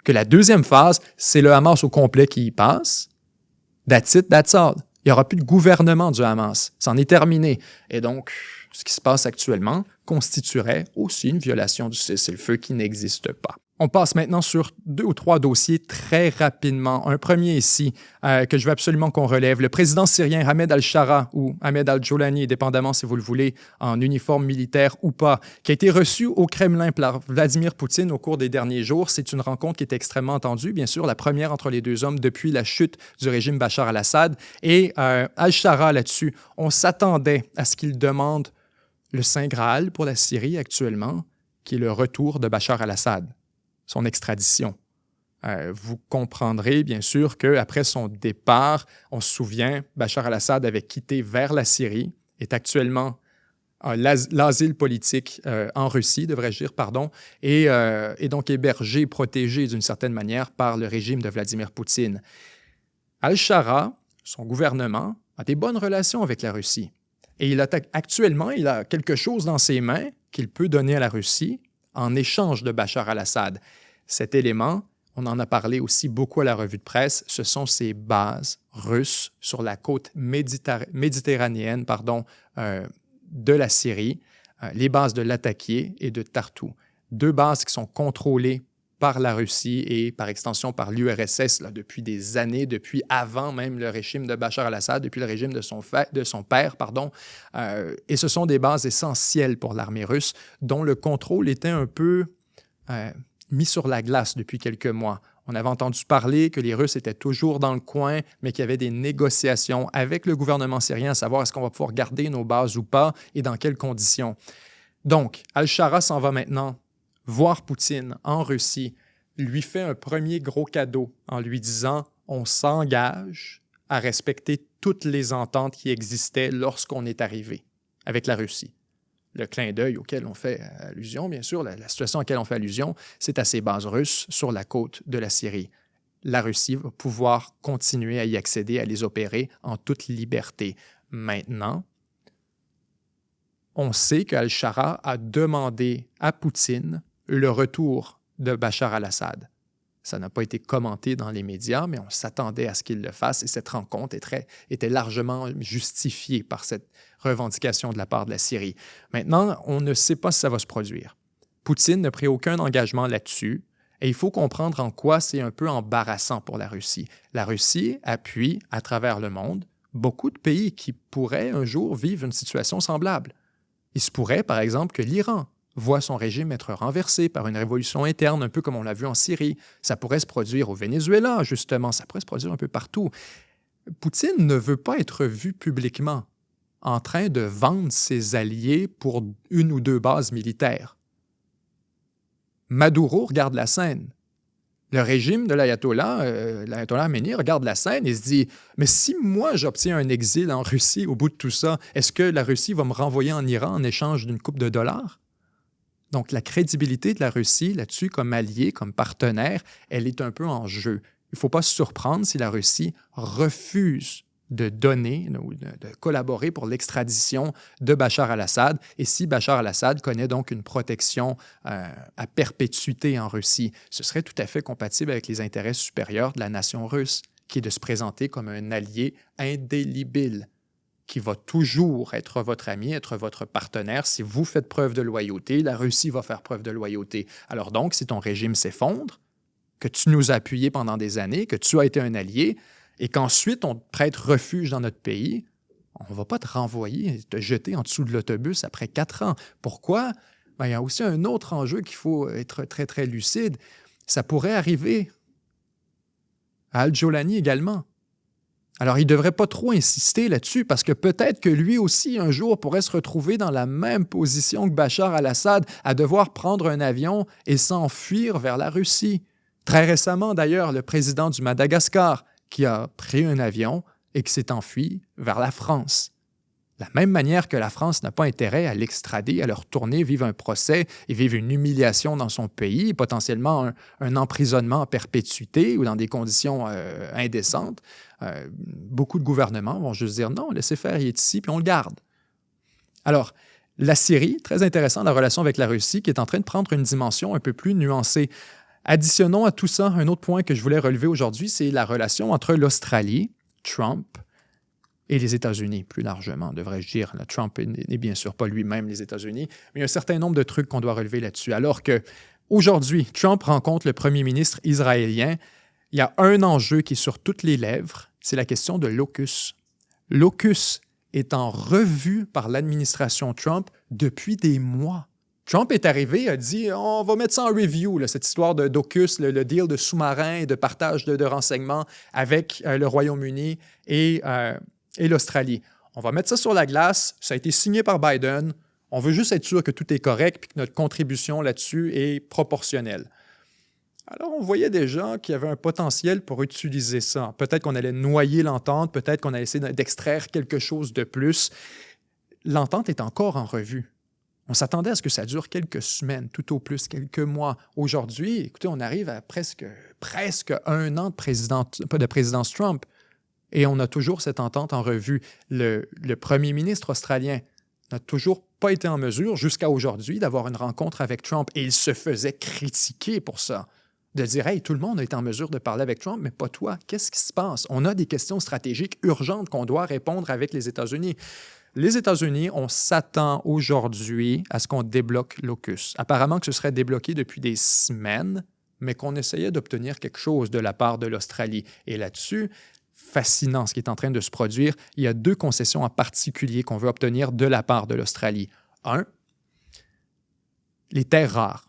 que la deuxième phase, c'est le Hamas au complet qui y passe. That's it, that's all. Il n'y aura plus de gouvernement du Hamas. C'en est terminé. Et donc, ce qui se passe actuellement constituerait aussi une violation du cessez-le-feu qui n'existe pas. On passe maintenant sur 2 ou 3 dossiers très rapidement. Un premier ici, que je veux absolument qu'on relève. Le président syrien Ahmed al-Shara, ou Ahmed al-Jolani, dépendamment si vous le voulez, en uniforme militaire ou pas, qui a été reçu au Kremlin par Vladimir Poutine au cours des derniers jours. C'est une rencontre qui est extrêmement attendue, bien sûr, la première entre les deux hommes depuis la chute du régime Bachar al-Assad. Et al-Shara, là-dessus, on s'attendait à ce qu'il demande le Saint Graal pour la Syrie actuellement, qui est le retour de Bachar al-Assad, son extradition. Vous comprendrez bien sûr qu'après son départ, on se souvient, Bachar al-Assad avait quitté vers la Syrie, est actuellement à l'asile politique en Russie, devrais-je dire, pardon, et donc hébergé, protégé d'une certaine manière par le régime de Vladimir Poutine. Al-Shara, son gouvernement, a des bonnes relations avec la Russie. Et actuellement, il a quelque chose dans ses mains qu'il peut donner à la Russie en échange de Bachar al-Assad. Cet élément, on en a parlé aussi beaucoup à la revue de presse, ce sont ces bases russes sur la côte méditerranéenne de la Syrie, les bases de Latakia et de Tartou. 2 bases qui sont contrôlées par la Russie et par extension par l'URSS depuis des années, depuis avant même le régime de Bachar al-Assad, depuis le régime de son père. Et ce sont des bases essentielles pour l'armée russe dont le contrôle était un peu mis sur la glace depuis quelques mois. On avait entendu parler que les Russes étaient toujours dans le coin, mais qu'il y avait des négociations avec le gouvernement syrien à savoir est-ce qu'on va pouvoir garder nos bases ou pas et dans quelles conditions. Donc, al-Shara s'en va maintenant voir Poutine en Russie, lui fait un premier gros cadeau en lui disant « On s'engage à respecter toutes les ententes qui existaient lorsqu'on est arrivé avec la Russie. » Le clin d'œil auquel on fait allusion, bien sûr, la situation à laquelle on fait allusion, c'est à ces bases russes sur la côte de la Syrie. la Russie va pouvoir continuer à y accéder, à les opérer en toute liberté. Maintenant, on sait qu'Al-Shara a demandé à Poutine le retour de Bachar al-Assad. Ça n'a pas été commenté dans les médias, mais on s'attendait à ce qu'il le fasse et cette rencontre était largement justifiée par cette revendication de la part de la Syrie. Maintenant, on ne sait pas si ça va se produire. Poutine n'a pris aucun engagement là-dessus et il faut comprendre en quoi c'est un peu embarrassant pour la Russie. La Russie appuie à travers le monde beaucoup de pays qui pourraient un jour vivre une situation semblable. Il se pourrait, par exemple, que l'Iran voit son régime être renversé par une révolution interne, un peu comme on l'a vu en Syrie. Ça pourrait se produire au Venezuela, justement. Ça pourrait se produire un peu partout. Poutine ne veut pas être vu publiquement en train de vendre ses alliés pour une ou deux bases militaires. Maduro regarde la scène. Le régime de l'ayatollah Khamenei regarde la scène et se dit « Mais si moi j'obtiens un exil en Russie au bout de tout ça, est-ce que la Russie va me renvoyer en Iran en échange d'une coupe de dollars? » Donc, la crédibilité de la Russie là-dessus, comme allié, comme partenaire, elle est un peu en jeu. Il ne faut pas se surprendre si la Russie refuse de donner ou de collaborer pour l'extradition de Bachar al-Assad et si Bachar al-Assad connaît donc une protection à perpétuité en Russie. Ce serait tout à fait compatible avec les intérêts supérieurs de la nation russe, qui est de se présenter comme un allié indélébile, qui va toujours être votre ami, être votre partenaire. Si vous faites preuve de loyauté, la Russie va faire preuve de loyauté. Alors donc, si ton régime s'effondre, que tu nous as appuyés pendant des années, que tu as été un allié, et qu'ensuite on te prête refuge dans notre pays, on ne va pas te renvoyer, te jeter en dessous de l'autobus après 4 ans. Pourquoi? Bien, il y a aussi un autre enjeu qu'il faut être très, très lucide. Ça pourrait arriver à Al-Jolani également. Alors, il ne devrait pas trop insister là-dessus parce que peut-être que lui aussi, un jour, pourrait se retrouver dans la même position que Bachar al-Assad, à devoir prendre un avion et s'enfuir vers la Russie. Très récemment, d'ailleurs, le président du Madagascar qui a pris un avion et qui s'est enfui vers la France. De la même manière que la France n'a pas intérêt à l'extrader, à le retourner vivre un procès et vivre une humiliation dans son pays, potentiellement un emprisonnement à perpétuité ou dans des conditions indécentes, beaucoup de gouvernements vont juste dire non, laissez faire, il est ici, puis on le garde. Alors, la Syrie, très intéressant, la relation avec la Russie, qui est en train de prendre une dimension un peu plus nuancée. Additionnons à tout ça, un autre point que je voulais relever aujourd'hui, c'est la relation entre l'Australie, Trump, et les États-Unis, plus largement, devrais-je dire. Là, Trump n'est bien sûr pas lui-même les États-Unis, mais il y a un certain nombre de trucs qu'on doit relever là-dessus. Alors qu'aujourd'hui, Trump rencontre le premier ministre israélien, il y a un enjeu qui est sur toutes les lèvres, c'est la question de l'AUKUS. L'AUKUS est en revue par l'administration Trump depuis des mois. Trump est arrivé, a dit « On va mettre ça en review, là, cette histoire d'AUKUS, le deal de sous-marins et de partage de renseignements avec le Royaume-Uni et l'Australie. On va mettre ça sur la glace, ça a été signé par Biden, on veut juste être sûr que tout est correct et que notre contribution là-dessus est proportionnelle. » Alors, on voyait des gens qui avaient un potentiel pour utiliser ça. Peut-être qu'on allait noyer l'entente, peut-être qu'on allait essayer d'extraire quelque chose de plus. L'entente est encore en revue. On s'attendait à ce que ça dure quelques semaines, tout au plus quelques mois. Aujourd'hui, écoutez, on arrive à presque 1 an de présidence Trump et on a toujours cette entente en revue. Le premier ministre australien n'a toujours pas été en mesure, jusqu'à aujourd'hui, d'avoir une rencontre avec Trump et il se faisait critiquer pour ça. De dire « Hey, tout le monde a été en mesure de parler avec Trump, mais pas toi. Qu'est-ce qui se passe? On a des questions stratégiques urgentes qu'on doit répondre avec les États-Unis. » Les États-Unis, on s'attend aujourd'hui à ce qu'on débloque l'AUKUS. Apparemment que ce serait débloqué depuis des semaines, mais qu'on essayait d'obtenir quelque chose de la part de l'Australie. Et là-dessus, fascinant ce qui est en train de se produire. Il y a 2 concessions en particulier qu'on veut obtenir de la part de l'Australie. 1, les terres rares.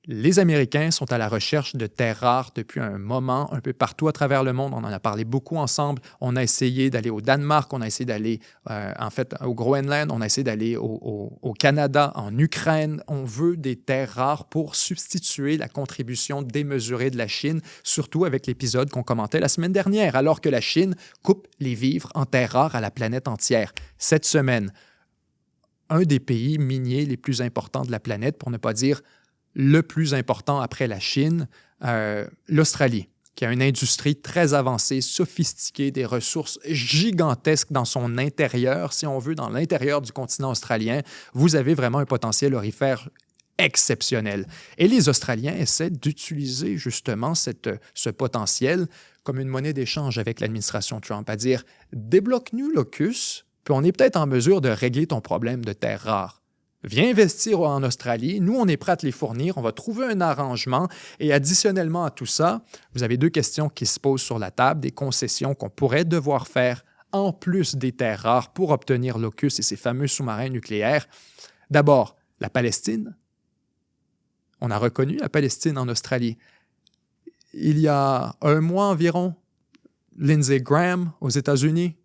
Les Américains sont à la recherche de terres rares depuis un moment, un peu partout à travers le monde. On en a parlé beaucoup ensemble. On a essayé d'aller au Danemark, on a essayé d'aller au Groenland, on a essayé d'aller au Canada, en Ukraine. On veut des terres rares pour substituer la contribution démesurée de la Chine, surtout avec l'épisode qu'on commentait la semaine dernière, alors que la Chine coupe les vivres en terres rares à la planète entière. Cette semaine, un des pays miniers les plus importants de la planète, pour ne pas dire le plus important après la Chine, l'Australie, qui a une industrie très avancée, sophistiquée, des ressources gigantesques dans son intérieur, si on veut, dans l'intérieur du continent australien, vous avez vraiment un potentiel aurifère exceptionnel. Et les Australiens essaient d'utiliser justement ce potentiel comme une monnaie d'échange avec l'administration Trump, à dire « débloque-nous l'AUKUS, puis on est peut-être en mesure de régler ton problème de terres rares. Viens investir en Australie, nous on est prêts à te les fournir, on va trouver un arrangement et additionnellement à tout ça, vous avez deux questions qui se posent sur la table, des concessions qu'on pourrait devoir faire en plus des terres rares pour obtenir l'AUKUS et ces fameux sous-marins nucléaires. D'abord, la Palestine. On a reconnu la Palestine en Australie. Il y a un mois environ, Lindsey Graham aux États-Unis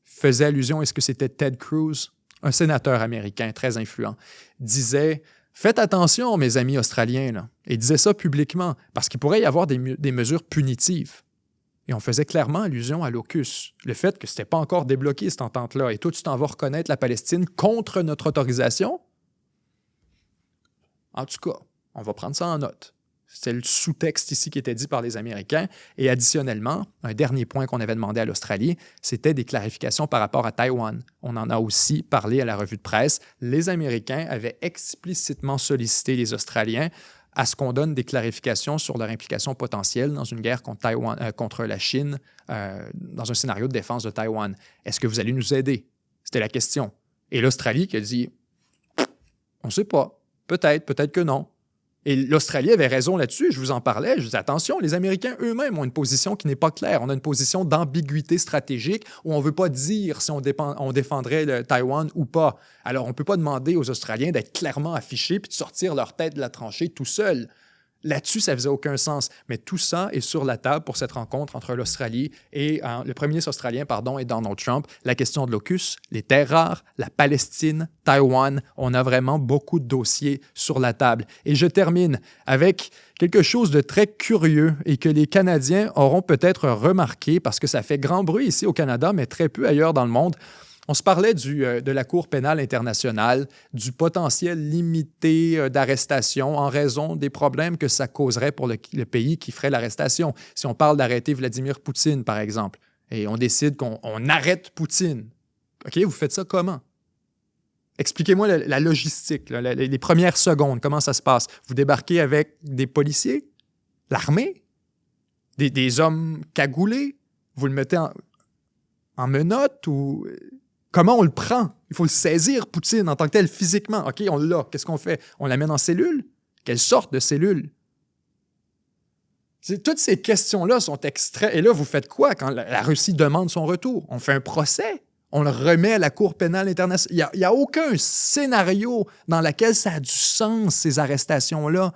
faisait allusion, est-ce que c'était Ted Cruz, un sénateur américain très influent, disait « Faites attention, mes amis australiens, là. » Et disait ça publiquement, parce qu'il pourrait y avoir des mesures punitives. Et on faisait clairement allusion à l'AUKUS, le fait que ce n'était pas encore débloqué, cette entente-là. Et toi, tu t'en vas reconnaître la Palestine contre notre autorisation? En tout cas, on va prendre ça en note. C'était le sous-texte ici qui était dit par les Américains. Et additionnellement, un dernier point qu'on avait demandé à l'Australie, c'était des clarifications par rapport à Taïwan. On en a aussi parlé à la revue de presse. Les Américains avaient explicitement sollicité les Australiens à ce qu'on donne des clarifications sur leur implication potentielle dans une guerre contre la Chine, dans un scénario de défense de Taïwan. Est-ce que vous allez nous aider? C'était la question. Et l'Australie qui a dit « On ne sait pas. Peut-être, peut-être que non. » Et l'Australie avait raison là-dessus, je vous en parlais, je disais attention, les Américains eux-mêmes ont une position qui n'est pas claire. On a une position d'ambiguïté stratégique où on ne veut pas dire si on défendrait le Taïwan ou pas. Alors, on ne peut pas demander aux Australiens d'être clairement affichés puis de sortir leur tête de la tranchée tout seuls. Là-dessus, ça ne faisait aucun sens. Mais tout ça est sur la table pour cette rencontre entre l'Australie et le premier ministre australien, et Donald Trump. La question de l'AUKUS, les terres rares, la Palestine, Taïwan. On a vraiment beaucoup de dossiers sur la table. Et je termine avec quelque chose de très curieux et que les Canadiens auront peut-être remarqué parce que ça fait grand bruit ici au Canada, mais très peu ailleurs dans le monde. On se parlait de la Cour pénale internationale, du potentiel limité d'arrestation en raison des problèmes que ça causerait pour le pays qui ferait l'arrestation. Si on parle d'arrêter Vladimir Poutine, par exemple, et on décide qu'on arrête Poutine, OK, vous faites ça comment? Expliquez-moi la logistique, les premières secondes, comment ça se passe? Vous débarquez avec des policiers, l'armée, des hommes cagoulés, vous le mettez en menottes ou... Comment on le prend? Il faut le saisir, Poutine, en tant que tel, physiquement. OK, on l'a. Qu'est-ce qu'on fait? On l'amène en cellule? Quelle sorte de cellule? Toutes ces questions-là sont extraites. Et là, vous faites quoi quand la Russie demande son retour? On fait un procès? On le remet à la Cour pénale internationale? Il n'y a aucun scénario dans lequel ça a du sens, ces arrestations-là.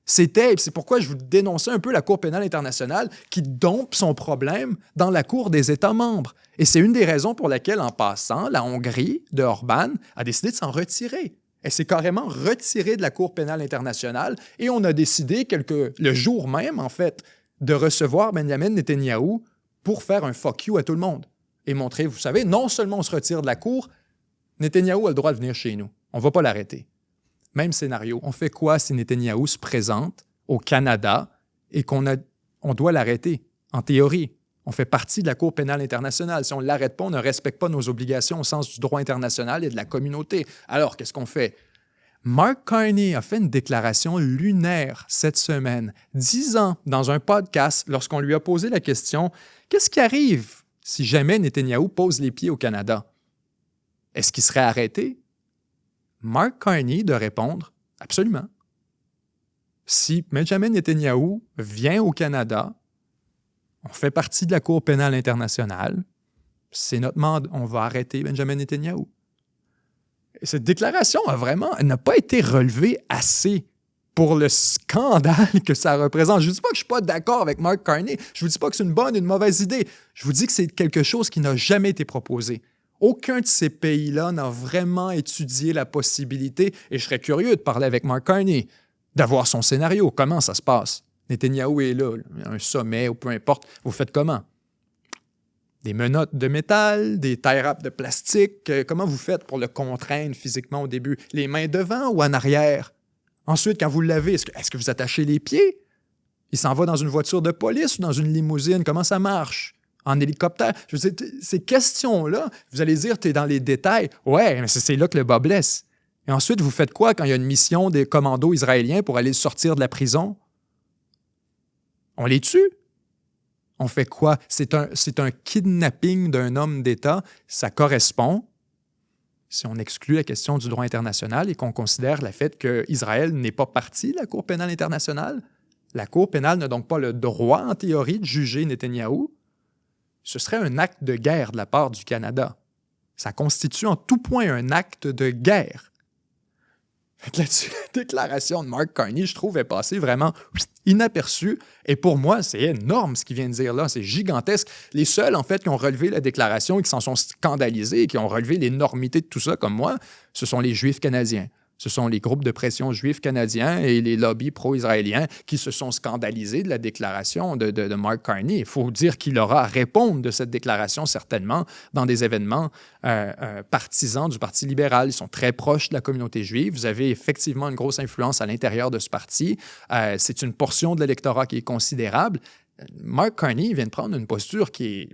C'est pourquoi je vous dénonçais un peu la Cour pénale internationale qui dompe son problème dans la Cour des États membres. Et c'est une des raisons pour laquelle, en passant, la Hongrie de Orbán a décidé de s'en retirer. Elle s'est carrément retirée de la Cour pénale internationale et on a décidé, le jour même, en fait, de recevoir Benjamin Netanyahou pour faire un fuck you à tout le monde. Et montrer, vous savez, non seulement on se retire de la Cour, Netanyahou a le droit de venir chez nous. On ne va pas l'arrêter. Même scénario. On fait quoi si Netanyahou se présente au Canada et qu'on doit l'arrêter? En théorie, on fait partie de la Cour pénale internationale. Si on ne l'arrête pas, on ne respecte pas nos obligations au sens du droit international et de la communauté. Alors, qu'est-ce qu'on fait? Mark Carney a fait une déclaration lunaire cette semaine, disant dans un podcast, lorsqu'on lui a posé la question « Qu'est-ce qui arrive si jamais Netanyahou pose les pieds au Canada? Est-ce qu'il serait arrêté? » Mark Carney de répondre « Absolument. Si Benjamin Netanyahou vient au Canada, on fait partie de la Cour pénale internationale, c'est notre mandat, on va arrêter Benjamin Netanyahou. » Et cette déclaration n'a pas été relevée assez pour le scandale que ça représente. Je ne vous dis pas que je ne suis pas d'accord avec Mark Carney, je ne vous dis pas que c'est une bonne ou une mauvaise idée, je vous dis que c'est quelque chose qui n'a jamais été proposé. Aucun de ces pays-là n'a vraiment étudié la possibilité, et je serais curieux de parler avec Mark Carney, d'avoir son scénario. Comment ça se passe? Netanyahou est là, un sommet ou peu importe. Vous faites comment? Des menottes de métal, des tie-wraps de plastique. Comment vous faites pour le contraindre physiquement au début? Les mains devant ou en arrière? Ensuite, quand vous le lavez, est-ce que vous attachez les pieds? Il s'en va dans une voiture de police ou dans une limousine? Comment ça marche? En hélicoptère? Je veux dire, ces questions-là, vous allez dire, tu es dans les détails. Ouais, mais c'est là que le bas blesse. Et ensuite, vous faites quoi quand il y a une mission des commandos israéliens pour aller sortir de la prison? On les tue? On fait quoi? C'est un kidnapping d'un homme d'État. Ça correspond, si on exclut la question du droit international et qu'on considère le fait qu'Israël n'est pas partie de la Cour pénale internationale, la Cour pénale n'a donc pas le droit, en théorie, de juger Netanyahou. Ce serait un acte de guerre de la part du Canada. Ça constitue en tout point un acte de guerre. Là-dessus, la déclaration de Mark Carney, je trouve, est passée vraiment inaperçue. Et pour moi, c'est énorme ce qu'il vient de dire là. C'est gigantesque. Les seuls, en fait, qui ont relevé la déclaration et qui s'en sont scandalisés et qui ont relevé l'énormité de tout ça, comme moi, ce sont les Juifs canadiens. Ce sont les groupes de pression juifs canadiens et les lobbies pro-israéliens qui se sont scandalisés de la déclaration de Mark Carney. Il faut dire qu'il aura à répondre de cette déclaration, certainement, dans des événements partisans du Parti libéral. Ils sont très proches de la communauté juive. Vous avez effectivement une grosse influence à l'intérieur de ce parti. C'est une portion de l'électorat qui est considérable. Mark Carney vient de prendre une posture qui est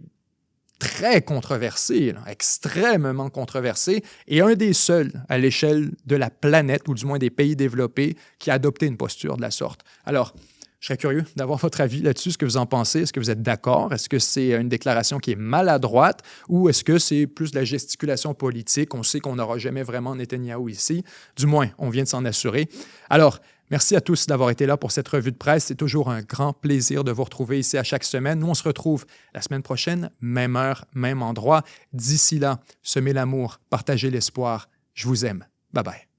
très controversé, là, extrêmement controversé, et un des seuls à l'échelle de la planète, ou du moins des pays développés, qui a adopté une posture de la sorte. Alors, je serais curieux d'avoir votre avis là-dessus, ce que vous en pensez. Est-ce que vous êtes d'accord? Est-ce que c'est une déclaration qui est maladroite ou est-ce que c'est plus de la gesticulation politique? On sait qu'on n'aura jamais vraiment Netanyahou ici. Du moins, on vient de s'en assurer. Alors, merci à tous d'avoir été là pour cette revue de presse. C'est toujours un grand plaisir de vous retrouver ici à chaque semaine. Nous, on se retrouve la semaine prochaine, même heure, même endroit. D'ici là, semez l'amour, partagez l'espoir. Je vous aime. Bye bye.